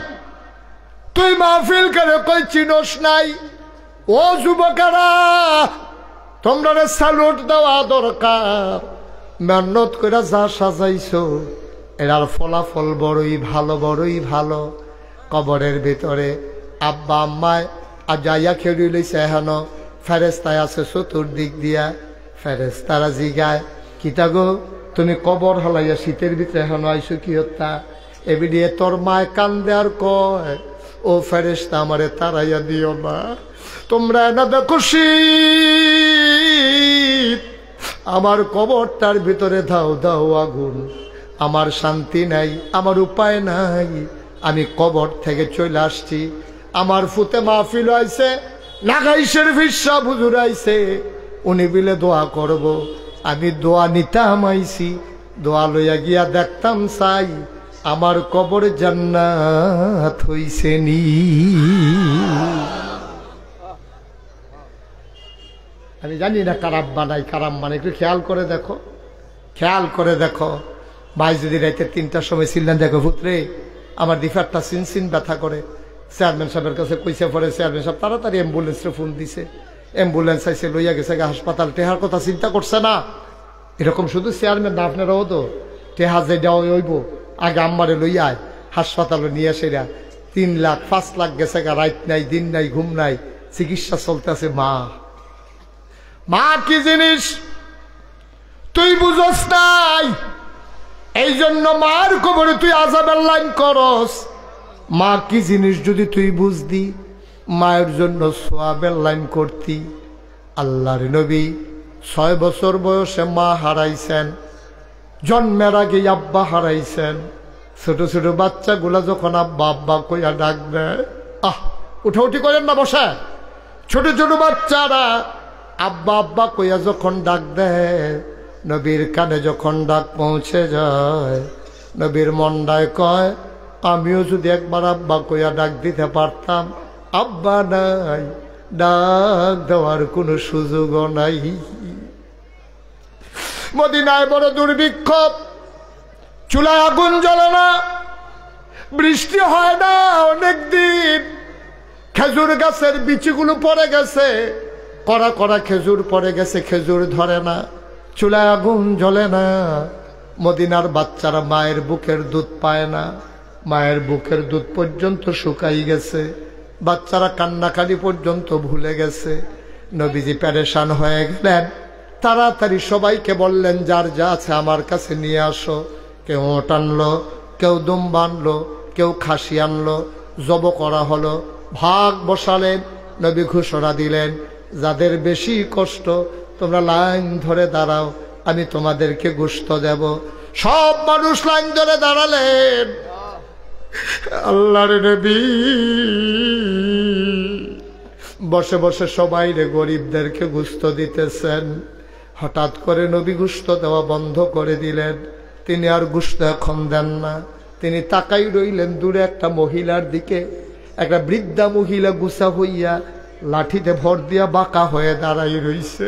তুই মাহফিল করে কই চিনস নাই? ও যুবকেরা, তোমরা স্যালুট দেওয়া দরকার। মেহনত করে যা সাজাইছো এরার ফলাফল বড়ই ভালো, বড়ই ভালো। কবরের ভিতরে আব্বা আম্মায় আজাইয়া খেড়ি লইছে, হেন ফেরেস্তায় আছে চতুর্দিক দিয়া। ফেরেশতারা জিগায়, কিতা গো তুমি কবর হলাইয়া শীতের ভিতরে এখন আইসো কি হত্যা? এবিডিয়ে তোর মায় কান্দে আর কয়, ও ফেরেশতা আমারে তাড়াইয়া দিও না, তোমরা না দেখো শীত, আমার কবরটার ভিতরে দাও দাও আগুন, আমার শান্তি নাই, আমার উপায় নাই, আমি কবর থেকে চলে আসছি। আমার ফুতে মাহফিল আইছে, নাগাইশের ফিসা হুজুর আইছে, উনি বিলে দোয়া করব, আমি দোয়া নিতাম আইছি, দোয়া লইয়া গিয়া দেখতাম চাই আমার কবর জান্নাত হইছে নি। আমি জানি না কারাম বানাই কারাম বানাই, একটু খেয়াল করে দেখো, খেয়াল করে দেখো। ভাই যদি রাইতে 3টার সময় ছিলেন, দেখো পুত্রে আমার দিফারটা সিনসিন ব্যথা করে, চেয়ারম্যান সাহেবের কাছে কইসে পরে চেয়ারম্যান সাহেব তাড়াতাড়ি অ্যাম্বুলেন্সে ফোন দিছে, অ্যাম্বুলেন্স আইসে লইয়া গেছে হাসপাতাল, টেহার কথা চিন্তা করছে না। এরকম শুধু চেয়ারম্যান না, আপনারাও তো টেহা যে দেওয়া হইব, আগে আম্মারে লইয়া আয় হাসপাতালে নিয়ে আসেরা 3 লাখ 5 লাখ গেছে, রাত নাই দিন নাই ঘুম নাই, চিকিৎসা চলতেছে। মা মা কি জিনিস তুই বুঝস নাই, এই জন্য মার কবরে তুই আযাবের লাইন করস। মা কি জিনিস যদি তুই বুঝতি, মায়ের জন্য সোয়াবের লাইন করতি। আল্লাহর নবী 6 বছর বয়সে মা হারাইছেন, জন্মের আগে আব্বা হারাইছেন। ছোট ছোট বাচ্চাগুলা যখন আব্বা আব্বা কইয়া ডাক দেয়, উঠাউঠি করেন না, বসে। ছোট ছোট বাচ্চারা আব্বা আব্বা কইয়া যখন ডাক দেয়, নবীর কানে যখন ডাক পৌঁছে যায়, নবীর মনটায় কয়, আমিও যদি একবার আব্বা কইয়া ডাক দিতে পারতাম। আব্বা নাই, ডাক দেওয়ার কোনো সুযোগও নাই। মদিনায় বড় দুর্ভিক্ষ, চুলায় আগুন জ্বলে না, বৃষ্টি হয় না অনেক দিন, খেজুর গাছের বিচিগুলো পড়ে গেছে, কড়া কড়া খেজুর পড়ে গেছে, খেজুর ধরে না, চুলায় আগুন জ্বলে না। মদিনার বাচ্চারা মায়ের বুকের দুধ পায় না, মায়ের বুকের দুধ পর্যন্ত শুকাই গেছে, বাচ্চারা কান্নাকাটি পর্যন্ত ভুলে গেছে। নবীজি পেরেশান হয়ে গেলেন, তাড়াতাড়ি সবাইকে বললেন যার যা আছে আমার কাছে নিয়ে আসো। কেউ ওট আনলো, কেউ দুম্বা আনলো, কেউ খাসি আনলো, জব করা হলো, ভাগ বসালেন। নবী ঘোষণা দিলেন, যাদের বেশি কষ্ট তোমরা লাইন ধরে দাঁড়াও, আমি তোমাদেরকে গোশত দেব। সব মানুষ লাইন ধরে দাঁড়ালেন। আল্লাহর নবী বসে বসে সবাই রে গরিবদেরকে গোশত দিতেছেন। হঠাৎ করে নবী গোশত দেওয়া বন্ধ করে দিলেন, তিনি আর গোশত এখন দেন না। তিনি তাকাই রইলেন দূরে একটা মহিলার দিকে, একটা বৃদ্ধা মহিলা গুছা হইয়া লাঠিতে ভর দিয়া বাঁকা হয়ে দাঁড়াই রইছে।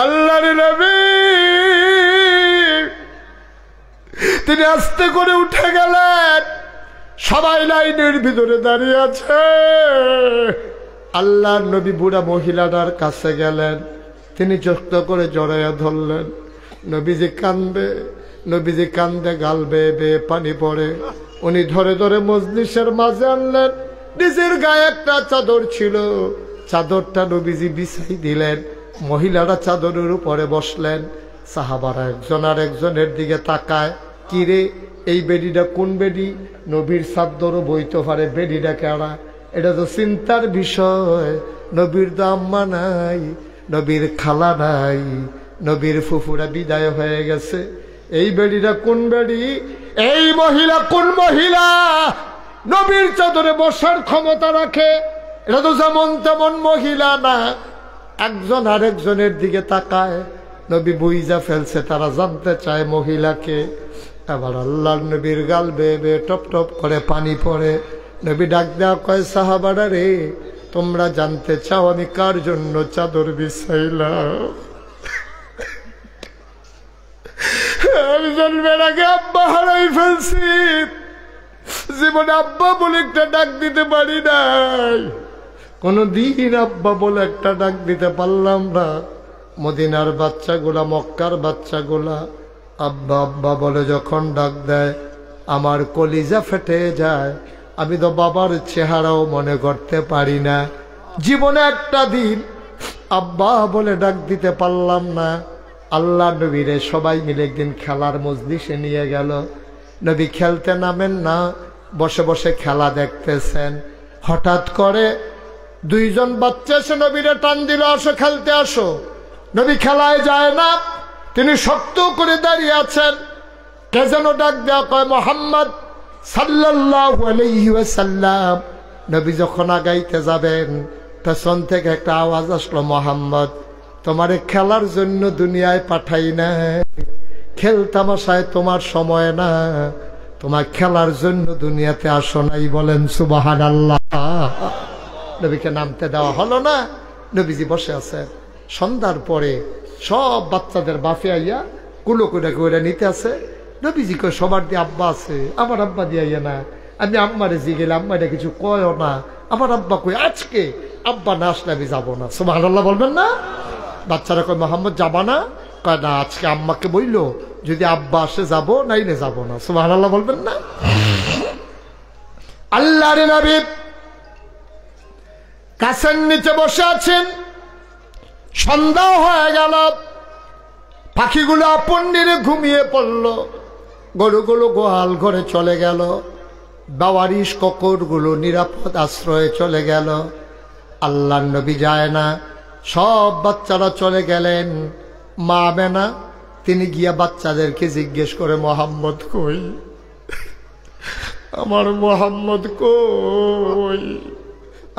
আল্লাহর নবী তিনি আস্তে করে উঠে গেলেন, সবাই লাইনের ভিতরে দাঁড়িয়ে আছে। আল্লাহর নবী বুড়া মহিলাটার কাছে গেলেন, তিনি যত্ন করে জড়াইয়া ধরলেন। নবীজি কান্দে, নবীজি কান্দে, গাল বেয়ে বেয়ে পানি পড়ে। উনি ধরে ধরে মজলিসের মাঝে আনলেন। নিজের গায়ে একটা চাদর ছিল, চাদরটা নবীজি বিছাই দিলেন। মহিলারা চাদরের উপরে বসলেন। সাহাবারা একজন আর একজনের দিকে তাকায়, কিরে এই বেডিটা কোন বেডি? নবীর চাদরও বইতে পারে, বেডিটা কেনা? এটা তো চিন্তার বিষয়। নবীর তো আম্মা নাই, নবীর খালা নাই, নবীর ফুফুরা বিদায় হয়ে গেছে। এই বেডিটা কোন বেডি? এই মহিলা কোন মহিলা নবীর চাদরে বসার ক্ষমতা রাখে? এটা তো যেমন তেমন মহিলা না। একজন আরেকজনের দিকে তাকায়, নবী বুইজা ফেলছে, তারা জানতে চায় মহিলাকে। আবার আল্লাহর নবীর গাল বেয়ে বেয়ে টপ টপ করে পানি পড়ে। নবী ডাক দেওয়া কয়, সাহাবারা রে, তোমরা জানতে চাও আমি কার জন্য চাদর বিছাইলাম? আমি জন্মের আগে আব্বা হারাই ফেলছি, জীবনে আব্বা বলে একটা ডাক দিতে পারি নাই, কোনদিন আব্বা বলে একটা ডাক দিতে পারলাম না। মদিনার বাচ্চাগুলা, মক্কার বাচ্চাগুলা আব্বা আব্বা বলে যখন ডাক দেয়, আমার কলিজা ফেটে যায়। আমি তো বাবার চেহারাও মনে করতে পারি না, জীবনে একটা দিন আব্বা বলে ডাক দিতে পারলাম না। আল্লাহ নবীরে সবাই মিলে একদিন খেলার মজলিসে নিয়ে গেল। নবী খেলতে নামেন না, বসে বসে খেলা দেখতেছেন। হঠাৎ করে দুইজন বাচ্চা এসে নবীরে টান দিল, আসো খেলতে আসো। নবী খেলায় যায় না, তিনি শক্ত করে দাঁড়িয়ে আছেন। কে যেন ডাক দেওয়া কয় মুহাম্মদ সাল্লাল্লাহু আলাইহি ওয়াসাল্লাম। নবী যখন আগাইতে যাবেন, পেছন থেকে একটা আওয়াজ আসলো, মুহাম্মদ তোমারে খেলার জন্য দুনিয়ায় পাঠাই না, খেল তামাশায় তোমার সময় না, তোমার খেলার জন্য দুনিয়াতে আসো নাই। বলেন সুবহানাল্লাহ। নবীকে নামতে দেওয়া হলো না, নবীজি বসে আছেন। সন্ধ্যার পরে সব বাচ্চাদের বাফে আইয়া কুলো করে করে নিতে আছে। নবীজি কয় সবার দিয়ে আব্বা আছে, আমার আব্বা দিয়ে আইয়া না। আমি আম্মারে জি গেলে আম্মারে কিছু কয়ও না। আমার আব্বা কই আজকে আব্বা না আসলে আমি যাবো না। সুবহানাল্লাহ বলবেন না? বাচ্চারা কয় মোহাম্মদ যাবা না? কয় না, আজকে আম্মাকে বইলো যদি আব্বা আসে যাবো, নাইলে যাবো না। সুবহানাল্লাহ বলবেন না? আল্লাহর নবী গাছের নিচে বসে আছেন। সন্ধ্যা হয়ে গেল, পাখিগুলো আপন নিরে ঘুমিয়ে পড়ল, গরুগুলো গোয়াল ঘরে চলে গেল, বাওয়ারিশ ককরগুলো নিরাপদ আশ্রয়ে চলে গেল। আল্লাহর নবী যায় না, সব বাচ্চারা চলে গেলেন। মা আমেনা তিনি গিয়া বাচ্চাদেরকে জিজ্ঞেস করে মোহাম্মদ কই, আমার মোহাম্মদ কই,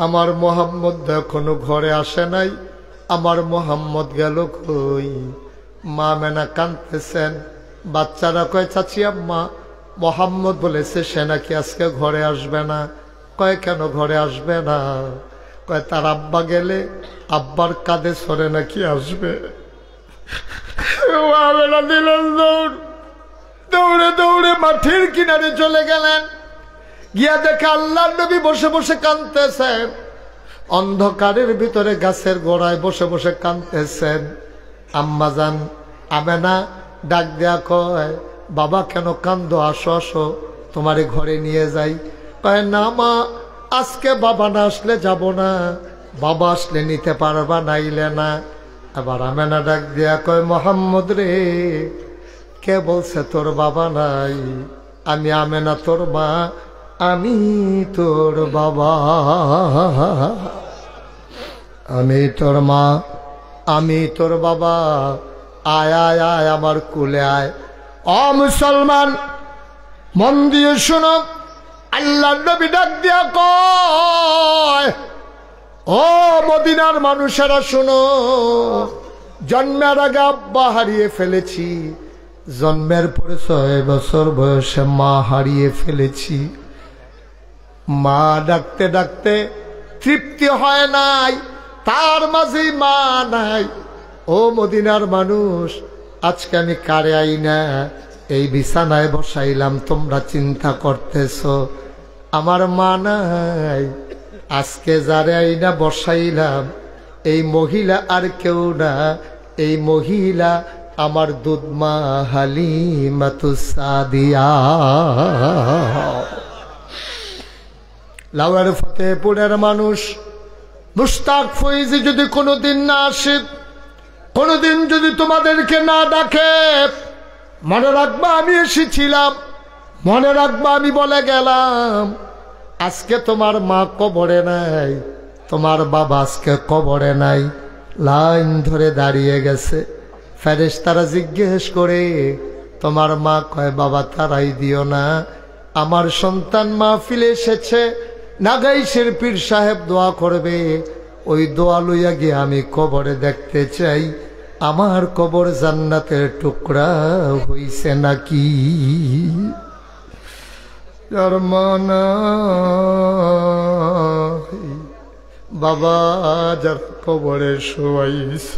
আমার মোহাম্মদ এখনো ঘরে আসে নাই, আমার মোহাম্মদ গেল কই? মা আমেনা কাঁদতেছেন। বাচ্চারা কয় চাচি আম্মা মোহাম্মদ বলেছে সে নাকি আজকে ঘরে আসবে না। কয় কেন ঘরে আসবে না? কয় তার আব্বা গেলে আব্বার কাঁধে সরে নাকি আসবে। দিলেন দৌড়, দৌড়ে দৌড়ে মাঠের কিনারে চলে গেলেন। গিয়া দেখে আল্লাহর নবী বসে বসে কাঁদতেছেন। অন্ধকারের ভিতরে গাছের গোড়ায় বসে বসে কাঁদতেছেন। আম্মাজান আমেনা ডাক দেয়া কয় বাবা কেন কান্দো, আসো আসো তোমারে ঘরে নিয়ে যাই। কয় না মা, আজকে বাবা না আসলে যাব না, বাবা আসলে নিতে পারবা, নাইলে না। আবার আমেনা ডাক দেয়া কয় মোহাম্মদ রে, কে বলছে তোর বাবা নাই? আমি আমেনা তোর মা, আমি তোর বাবা, আমি তোর মা, আমি তোর বাবা। আয় আয় আয় আমার কুলে আয়। ও মুসলমান মন দিয়ে শোনো, আল্লাহর নবী ডাক দিয়া কয় ও মদিনার মানুষেরা শোনো, জন্মের আগে আব্বা হারিয়ে ফেলেছি, জন্মের পরে 6 বছর বয়সে মা হারিয়ে ফেলেছি। মা ডাকতে ডাকতে তৃপ্তি হয় নাই, তার মাঝে মা নাই। ও মদিনার মানুষ, আজকে আমি কারে আইনা এই বিছানায় বসাইলাম, তোমরা চিন্তা করতেছ আমার মা নাই। আজকে যারে আইনা বসাইলাম এই মহিলা আর কেউ না, এই মহিলা আমার দুধমা হালিমাতুস সাদিয়া। লাউয়ার ফতেপুরের মানুষ মুশতাক ফৈজি যদি কোনোদিন না আসে, কোনোদিন যদি তোমাদেরকে না ডাকে, মনে রাখবা আমি এসেছিলাম, মনে রাখবা আমি বলে গেলাম। আজকে তোমার মা কবরে নাই, তোমার বাবা আজকে কবরে নাই, লাইন ধরে দাঁড়িয়ে গেছে। ফেরেশতারা জিজ্ঞেস করে তোমার মা? কয় বাবা তারাই দিও না, আমার সন্তান মাহফিলে এসেছে, নাগাইশের পীর সাহেব দোয়া করবে, ওই দোয়া লইয়া গিয়ে আমি কবরে দেখতে চাই আমার কবর জান্নাতের টুকরা হইছে নাকি। বাবা যার কবরে শোয়াইছ,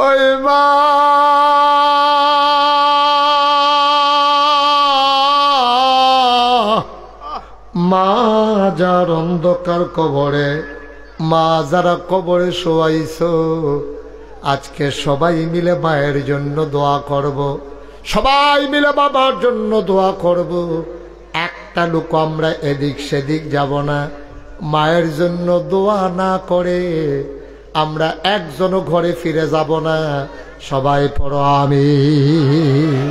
ওই মা মা যার অন্ধকার কবরে, মা যারা কবরে শোয়াইছ, আজকে সবাই মিলে মায়ের জন্য দোয়া করব। সবাই মিলে বাবার জন্য দোয়া করব। একটা লোক আমরা এদিক সেদিক যাব না। মায়ের জন্য দোয়া না করে আমরা একজনও ঘরে ফিরে যাব না। সবাই পড়ো আমিন।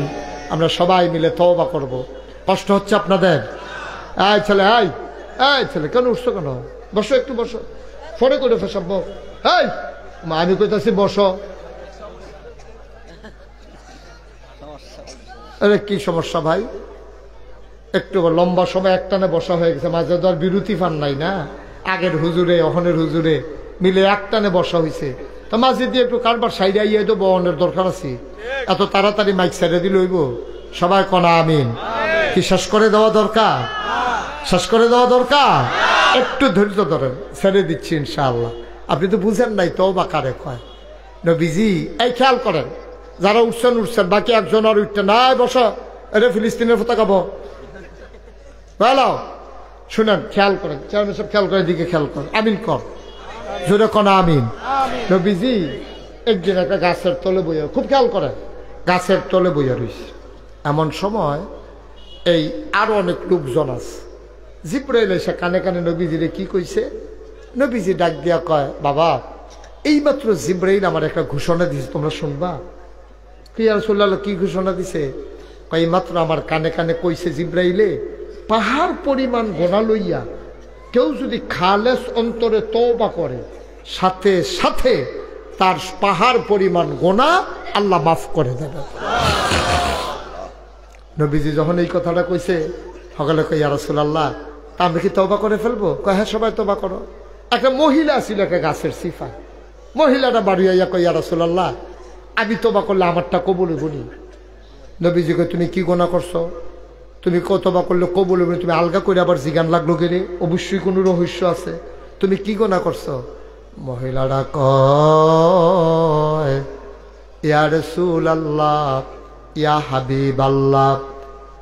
আমরা সবাই মিলে তওবা করব। কষ্ট হচ্ছে আপনাদের? এই ছেলে, এই ছেলে, কেন উঠছো কেন? বসো, একটু বসো, ফোনে করে ফেসাব। এই মা, আমি কইতাছি বসো। আরে কি সমস্যা ভাই? একটু লম্বা সময় একটানে বসা হয়ে গেছে, মাঝে তো আর বিরতি পান নাই না। আগের হুজুরে অহনের হুজুরে মিলে একটানে বসা হয়েছে, তো মাঝে দিয়ে একটু কারবার সাইডে আইয়ে তো বহনের দরকার আছে। এত তাড়াতাড়ি মাইক সাইডে দিলে হইব? সবাই কনা আমিন। কি শেষ করে দেওয়া দরকার? শেষ করে দেওয়া দরকার। একটু ধৈর্য ধরেন, ছেড়ে দিচ্ছি ইনশাআল্লাহ। আপনি তো বুঝেন নাই তওবা কারে কয়। নবীজি এই খেয়াল করেন, যারা উঠছেন উঠছেন, বাকি একজন আর উঠতে নাই। বসো, এটা ফিলিস্তিনের পতাকা বো। ভালো শুনেন, খেয়াল করেন, চেয়ারম্যান সাহেব খেয়াল করে, দিকে খেয়াল কর, আমিন কর, জোরে কনা আমিন। নবীজি একদিন একটা গাছের তলে বইয়া, খুব খেয়াল করেন, গাছের তলে বইয়া রইছে। এমন সময় এই আরো অনেক লোকজন আছে। জিব্রাইল এসে কানে কানে নবীজিরে কি কইছে? নবীজি ডাক দিয়া কয়, বাবা এইমাত্র জিব্রাইল আমার একটা ঘোষণা দিছে, তোমরা শুনবা। কি আর রাসূলুল্লাহ, কি ঘোষণা দিছে? এইমাত্র আমার কানে কানে কইছে জিব্রাইলে, পাহাড় পরিমাণ গোনা লইয়া কেউ যদি খালেস অন্তরে তওবা করে, সাথে সাথে তার পাহাড় পরিমাণ গোনা আল্লাহ মাফ করে দেবে। নবীজি যখন এই কথাটা কইছে, সকালে কই, ইয়া রাসূলুল্লাহ আমরা কি তওবা করে ফেলবো? কয় হ্যাঁ, সবাই তওবা করো। একটা মহিলা ছিল, একটা গাছের সিফা। মহিলাটা বাড়ি আইয়া কই, ইয়া রাসূলুল্লাহ আমি তওবা করলে আমারটা কবুল হইবনি। নবীজি কয়, তুমি কি গোনা করছো? তুমি তওবা করলে কবুল হইবনি, তুমি আলগা করে আবার জিগান লাগলো গেলে? অবশ্যই কোনো রহস্য আছে। তুমি কি গোনা করছো? মহিলাটা কয়, ইয়া রাসূলুল্লাহ, ইয়া হাবিবাল্লাহ,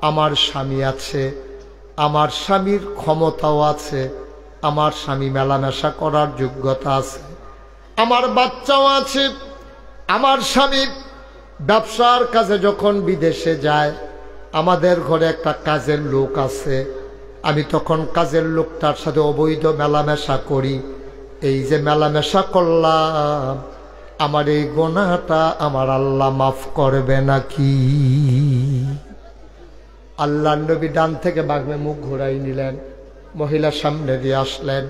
আমার স্বামী আছে, আমার স্বামীর ক্ষমতাও আছে, আমার স্বামী মেলামেশা করার যোগ্যতা আছে, আমার বাচ্চাও আছে। আমার স্বামী ব্যবসার কাজে যখন বিদেশে যায়, আমাদের ঘরে একটা কাজের লোক আছে, আমি তখন কাজের লোকটার সাথে অবৈধ মেলামেশা করি। এই যে মেলামেশা করলাম, আমার এই গোনাটা আমার আল্লাহ মাফ করবে নাকি? আল্লাহ নবী ডান থেকে বাগমে মুখ ঘুরাই নিলেন, মহিলার সামনে দিয়ে আসলেন।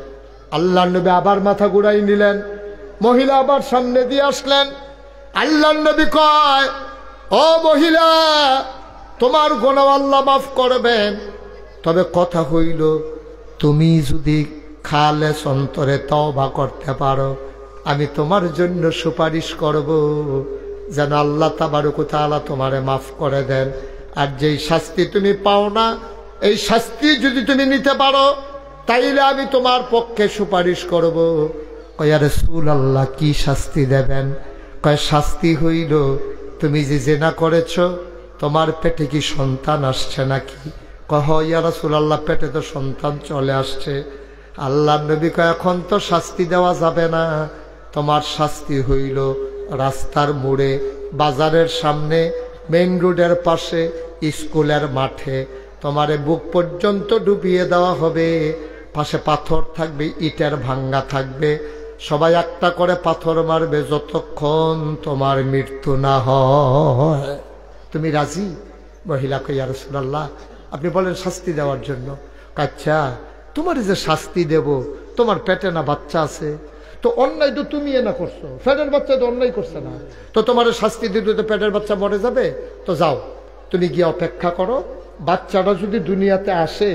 আল্লাহ নবী আবার মাথা ঘুরাই নিলেন, মহিলা আবার সামনে দিয়ে আসলেন। আল্লাহ নবী কয়, ও মহিলা, তোমার গোনা আল্লাহ মাফ করবেন, তবে কথা হইল তুমি যদি খালেস অন্তরে তওবা করতে পারো, আমি তোমার জন্য সুপারিশ করব যেন আল্লাহ তাবারক ওয়া তাআলা তোমারে মাফ করে দেন। আর যেই শাস্তি তুমি পাও না, এই শাস্তি যদি তুমি নিতে পারো, তাইলে আমি তোমার পক্ষে সুপারিশ করব। কয়, ইয়া রাসূলুল্লাহ কি শাস্তি দেবেন? কয়, শাস্তি হইল তুমি যে জিনা করেছো, তোমার পেটে কি সন্তান আসছে নাকি? কয়, ইয়া রাসূলুল্লাহ পেটে তো সন্তান চলে আসছে। আল্লাহর নবী কয়, এখন তো শাস্তি দেওয়া যাবে না, তোমার শাস্তি হইল রাস্তার মোড়ে, বাজারের সামনে, মেইন রোডের পাশে, স্কুলের মাঠে তোমারে বুক পর্যন্ত ডুবিয়ে দেওয়া হবে। পাশে পাথর থাকবে, ইটের ভাঙ্গা থাকবে, সবাই একটা করে পাথর মারবে যতক্ষণ তোমার মৃত্যু না হয়। তুমি রাজি? মহিলা কই, ইয়া রাসূলুল্লাহ আপনি বলেন শাস্তি দেওয়ার জন্য। আচ্ছা, তোমার যে শাস্তি দেব, তোমার পেটে না বাচ্চা আছে, তো অন্যায় তো তুমি না করছো, পেটের বাচ্চা তো অন্যায় করছে না, তো তোমার শাস্তি দিতে তো পেটের বাচ্চা মরে যাবে। তো যাও, তুমি গিয়ে অপেক্ষা করো, বাচ্চাটা যদি দুনিয়াতে আসে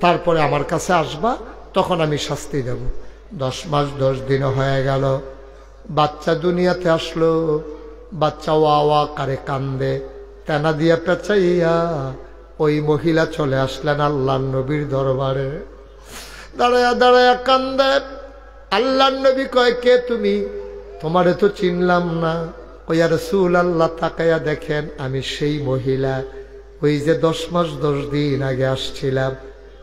তারপরে আমার কাছে আসবা, তখন আমি শাস্তি দেব। 10 মাস 10 দিন হয়ে গেল, বাচ্চা দুনিয়াতে আসলো। বাচ্চা ওয়া ওয়া করে কান্দে, তেনা দিয়া পেঁচাইয়া ওই মহিলা চলে আসলেন আল্লাহর নবীর দরবারে। দাঁড়ায়া দাঁড়ায়া কান্দে। আল্লাহর নবী কয়, কে তুমি? তোমারে তো চিনলাম না। কই, ইয়া রাসূলুল্লাহ তাকায়া দেখেন, আমি সেই মহিলা, ওই যে 10 মাস 10 দিন আগে আসছিলাম,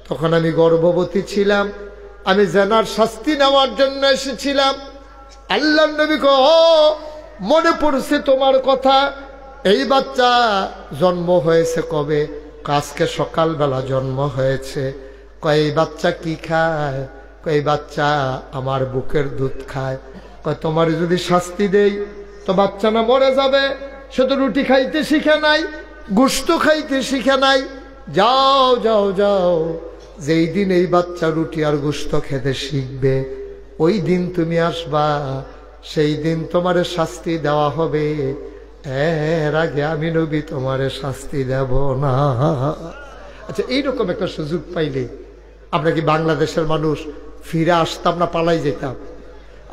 তখন আমি গর্ভবতী ছিলাম, আমি জেনার শাস্তি নেওয়ার জন্য এসেছিলাম। আল্লাহর নবী কয়, ও মনে পড়ছে তোমার কথা, এই বাচ্চা জন্ম হয়েছে কবে? আজকে সকালবেলা জন্ম হয়েছে। কয় এই বাচ্চা কি খায়? কয় এই বাচ্চা আমার বুকের দুধ খায়। কয় তোমার যদি শাস্তি দেই তো বাচ্চা না মরে যাবে? সে তো রুটি খাইতে শিখে নাই, গোশত খাইতে শিখে নাই। যাও যাও যাও, যেই দিন এই বাচ্চা রুটি আর গোশত খেতে শিখবে ওই দিন তুমি আসবা, সেই দিন তোমার শাস্তি দেওয়া হবে। এর আগে আমি নবী তোমারে শাস্তি দেব না। আচ্ছা, এইরকম একটা সুযোগ পাইলে আমরা কি বাংলাদেশের মানুষ ফিরে আসতাম না পালাই যেতাম?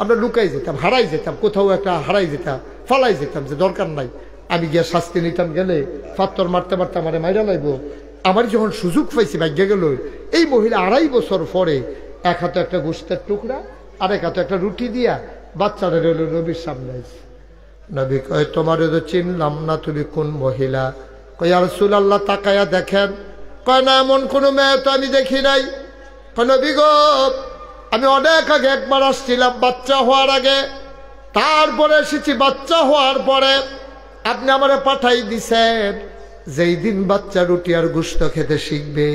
আমরা লুকাই যেতাম, হারাই যেতাম, কোথাও একটা হারাই যেতাম, ফালাই যেতাম, যে দরকার নাই আমি গিয়ে শাস্তি নিতাম। গেলে পাথর মারতে মারতে আমারে মাইরা লাইব। আমার যখন সুযোগ পাইছি ভাগ্যে গেল, এই মহিলা 2.5 বছর পরে এক হাতে একটা গোশতের টুকরা আর এক হাতে একটা রুটি দিয়া বাচ্চারা রইল নবীর সামনে আইছে। নবী কয় তোমারে তো চিনলাম না, তুমি কোন মহিলা? কয় ইয়া রাসূলুল্লাহ তাকায়া দেখেন। কয় না, এমন কোন মেয়ে তো আমি দেখি নাই। কয় নবী গো, আমি অনেক আগে একবার আসছিলাম বাচ্চা হওয়ার আগে, তারপরে এসেছি বাচ্চা হওয়ার পরে। আপনি আমারে পাঠাই দিছেন, যেই দিন বাচ্চা রুটি আর গোশত খেতে শিখবে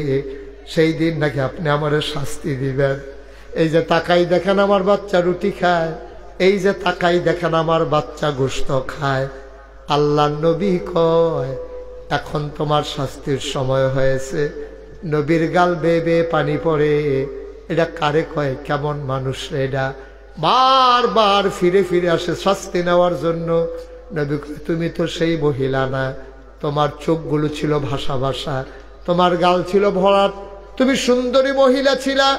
সেই দিন নাকি আপনি আমারে শাস্তি দিবেন। এই যে তাকাই দেখেন আমার বাচ্চা রুটি খায়, এই যে তাকাই দেখেন আমার বাচ্চা গোশত খায়। আল্লাহ নবী কয় এখন তোমার শাস্তির সময় হয়েছে। নবীর গাল বেয়ে বেয়ে পানি পড়ে। এটা কারে কয়? কেমন মানুষ এটা? বারবার ফিরে ফিরে আসে শাস্তি নেওয়ার জন্য। নবী কয় তুমি তো সেই মহিলা না, তোমার চোখগুলো ছিল ভাষা ভাষা, তোমার গাল ছিল ভরাট, তুমি সুন্দরী মহিলা ছিলা।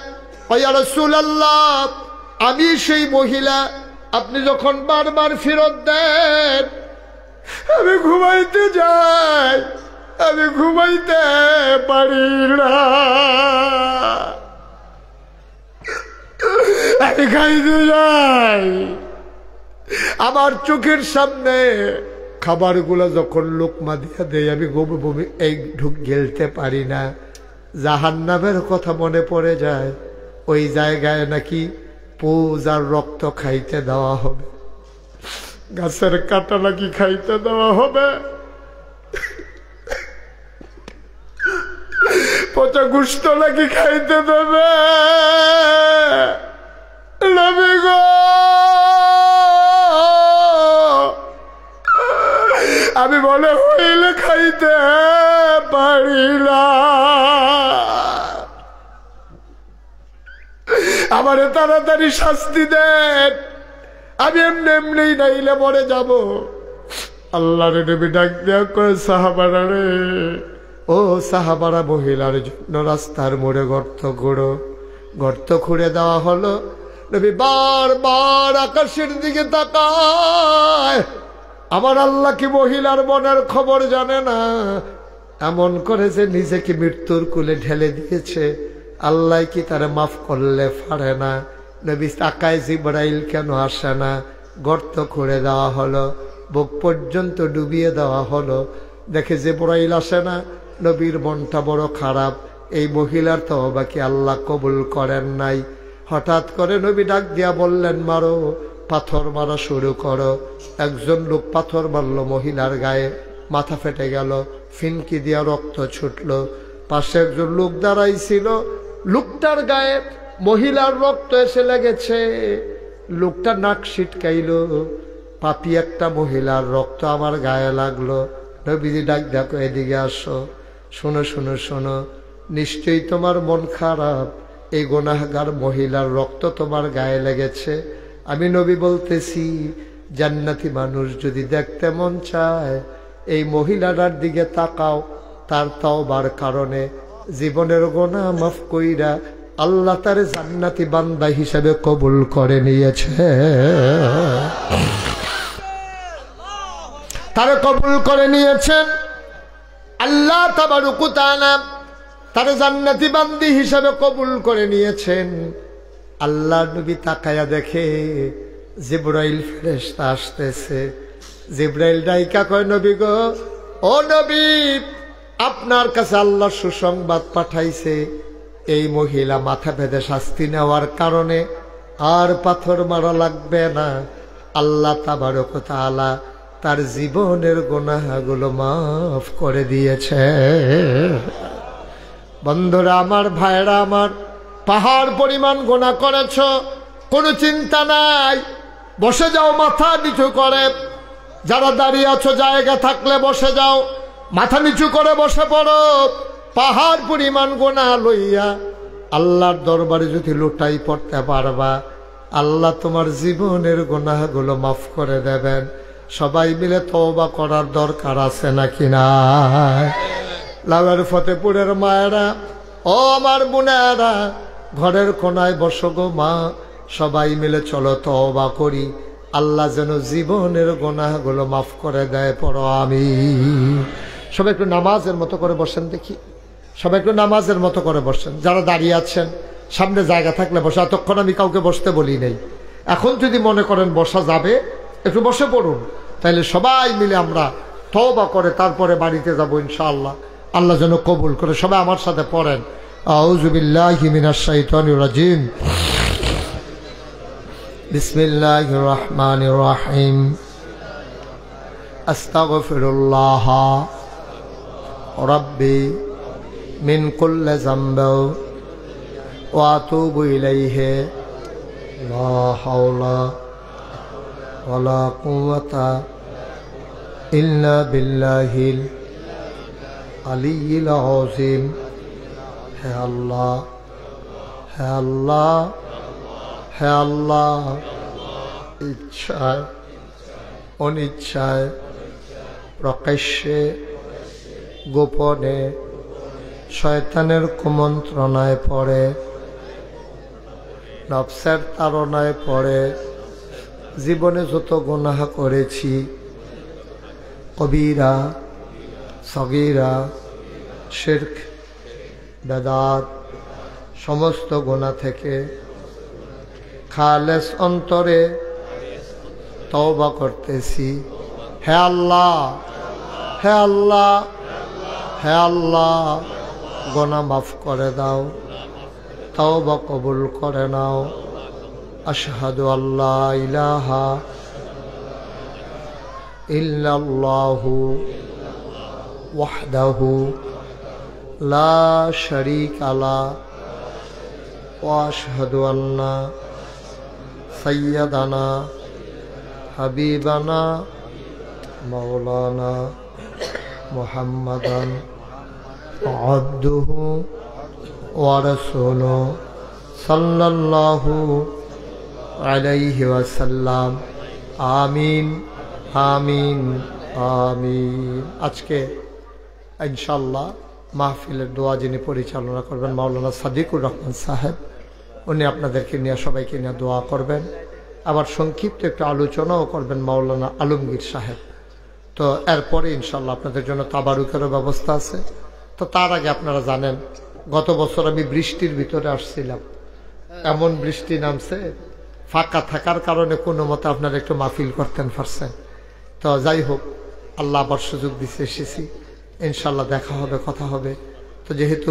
ইয়া রাসূলুল্লাহ, আমি সেই মহিলা। আপনি যখন বারবার ফেরত দেন আমি ঘুমাইতে যাই, আমি ঘুমাইতে পারি না, আমি খাইতে যাই। আমার চোখের সামনে খাবারগুলো যখন লোকমা দিয়া দেয় আমি বমি বমি এই ঢুক গেলতে পারি না। জাহান্নামের কথা মনে পড়ে যায়। ওই জায়গায় নাকি পূজার রক্ত খাইতে দেওয়া হবে, গাছের কাটা নাকি খাইতে দেওয়া হবে, পচা গোশত নাকি খাইতে দেবে। নবী গো, আমি মনে হইলে খাইতে পারি না, আমারে তাড়াতাড়ি শাস্তি দেন, আমি এমনি এমনি নাইলে মরে যাব। আল্লাহর নবী ডাক দেয়া কয় সাহাবারা রে, ও সাহাবারা, মহিলার জন্য রাস্তার মোড়ে গর্ত খুঁড়ো। গর্ত খুঁড়ে দেওয়া হলো। নবী বারবার আকাশের দিকে তাকায়। আমার আল্লাহ কি মহিলার মনের খবর জানে না? এমন করে যে নিজেকে মৃত্যুর কোলে ঢেলে দিয়েছে, আল্লাহ কি তারা মাফ করলে পারে না? নবী তাকায়, জিবরাইল কেন আসে না? গর্ত খুঁড়ে দেওয়া হলো, বুক পর্যন্ত ডুবিয়ে দেওয়া হলো। দেখে জিবরাইল আসে না। নবীর মনটা বড় খারাপ, এই মহিলার তওবা কি আল্লাহ কবুল করেন নাই? হঠাৎ করে নবী ডাক দিয়া বললেন মারো, পাথর মারা শুরু করো। একজন লোক পাথর মারল মহিলার গায়ে, মাথা ফেটে গেল, ফিনকি দিয়া রক্ত ছুটল। পাশে একজন লোক দাঁড়াইছিল, লোকটার গায়ে মহিলার রক্ত এসে লেগেছে। লোকটা নাক ছিটকাইল, পাপি একটা মহিলার রক্ত আমার গায়ে লাগলো। নবীজি ডাক দেখো, এদিকে আসো, শোনো শোনো শোনো, নিশ্চয়ই তোমার মন খারাপ, এই গুনাহগার মহিলার রক্ত তোমার গায়ে লেগেছে। আমি নবী বলতেছি, জান্নাতি মানুষ যদি দেখতে মন চায় এই মহিলাটার দিকে তাকাও, তার তওবার কারণে জীবনের গুনাহ মাফ কইরা আল্লাহ তার জান্নাতি বান্দা হিসেবে কবুল করে নিয়েছে, তারে কবুল করে নিয়েছেন আল্লাহ তাবারক ওয়া তাআলা, তারে জান্নাতি বান্দি হিসেবে কবুল করে নিয়েছেন। আল্লাহ নবী তাকায়া দেখে জিবরাইল ফেরেশতা আসতেছে। জিবরাইল ডাইকা কয়, নবী গো, ও নবী, আপনার কাছে আল্লাহ সুসংবাদ পাঠাইছে, এই মহিলা মাথা বেঁধে শাস্তি নেওয়ার কারণে আর পাথর মারা লাগবে না। আল্লাহ তাবারক ওয়া তাআলা তার জীবনের গুনাহগুলো মাফ করে দিয়েছে। বন্ধুরা আমার, ভাইরা আমার, পাহাড় পরিমাণ গুনাহ করেছ, কোনো চিন্তা নাই, বসে যাও মাথা নিচু করে। যারা দাঁড়িয়ে আছো জায়গা থাকলে বসে যাও, মাথা নিচু করে বসে পড়ো। পাহাড় পরিমাণ গুনাহ লইয়া আল্লাহর দরবারে যদি লুটাই পড়তে পারবা, আল্লাহ তোমার জীবনের গুনাহগুলো মাফ করে দেবেন। সবাই মিলে তওবা করার দরকার আছে নাকি না? লাউয়ের ফতেপুরের মায়েরা, ও আমার বোনেরা, ঘরের কোনায় বসো গো মা, সবাই মিলে চলো তওবা করি, আল্লাহ যেন জীবনের গুনাহগুলো মাফ করে দেয়। পড়ো আমিন। সবাই একটু নামাজের মতো করে বসেন দেখি, সবাই একটু নামাজের মতো করে বসেন। যারা দাঁড়িয়ে আছেন সামনে জায়গা থাকলে বসে, এতক্ষণ আমি কাউকে বসতে বলি নাই। এখন যদি মনে করেন বসা যাবে, একটু বসে পড়ুন, তাইলে সবাই মিলে আমরা তওবা করে তারপরে বাড়িতে যাব ইনশাআল্লাহ। আল্লাহ যেন কবুল করে। সবাই আমার সাথে পড়েন, আউযু বিল্লাহি মিনাশ শাইতানির রাজিম, বিসমিল্লাহির রহমানির রহিম, আস্তাগফিরুল্লাহ রাব্বি মিন কুল্লি যামবিন ওয়া আতুবু ইলাইহি, লা হাওলা ওয়ালা কুওয়াতা ইল্লা বিল্লাহিল আলিয়্যিল আযীম। হে আল্লাহ, হে আল্লাহ, হে আল্লাহ, ইচ্ছায় অনিচ্ছায়, প্রকাশ্যে গোপনে শয়তানের কুমন্ত্রণায় পড়ে, নফসের তাড়নায় পড়ে জীবনে যত গুনাহ করেছি, কবিরা সগীরা, শিরক, বেদাত, সমস্ত গুনাহ থেকে খালেস অন্তরে তওবা করতেছি। হে আল্লাহ, হে আল্লাহ, হে আল্লাহ, গুনাহ মাফ করে দাও, তওবা কবুল করে নাও। আশহাদু আল্লা ইলাহা ইল্লাল্লাহু ওয়াহদাহু লা শারীকা লাহু ওয়া আশহাদু আন্না সাইয়্যিদানা হাবিবানা মাওলানা মুহাম্মাদান আবদুহু ওয়া রাসূলুহু সাল্লাল্লাহু আলাইহি ওয়াসাল্লাম। আমিন, আমিন, আমিন। আজকে ইনশাআল্লাহ মাহফিলের দোয়া যিনি পরিচালনা করবেন মাওলানা সাদিকুর রহমান সাহেব, উনি আপনাদেরকে নিয়ে সবাইকে নিয়ে দোয়া করবেন। আবার সংক্ষিপ্ত একটু আলোচনাও করবেন মাওলানা আলমগীর সাহেব। তো এরপরে ইনশাআল্লাহ আপনাদের জন্য তাবারুকেরও ব্যবস্থা আছে। তো তার আগে আপনারা জানেন গত বছর আমি বৃষ্টির ভিতরে আসছিলাম, এমন বৃষ্টি নামছে, ফাঁকা থাকার কারণে কোনো মতে আপনারা একটু মাহফিল করতেন পারছেন। তো যাই হোক, আল্লাহ আবার সুযোগ দিতে এসেছি, ইনশাআল্লাহ দেখা হবে, কথা হবে। তো যেহেতু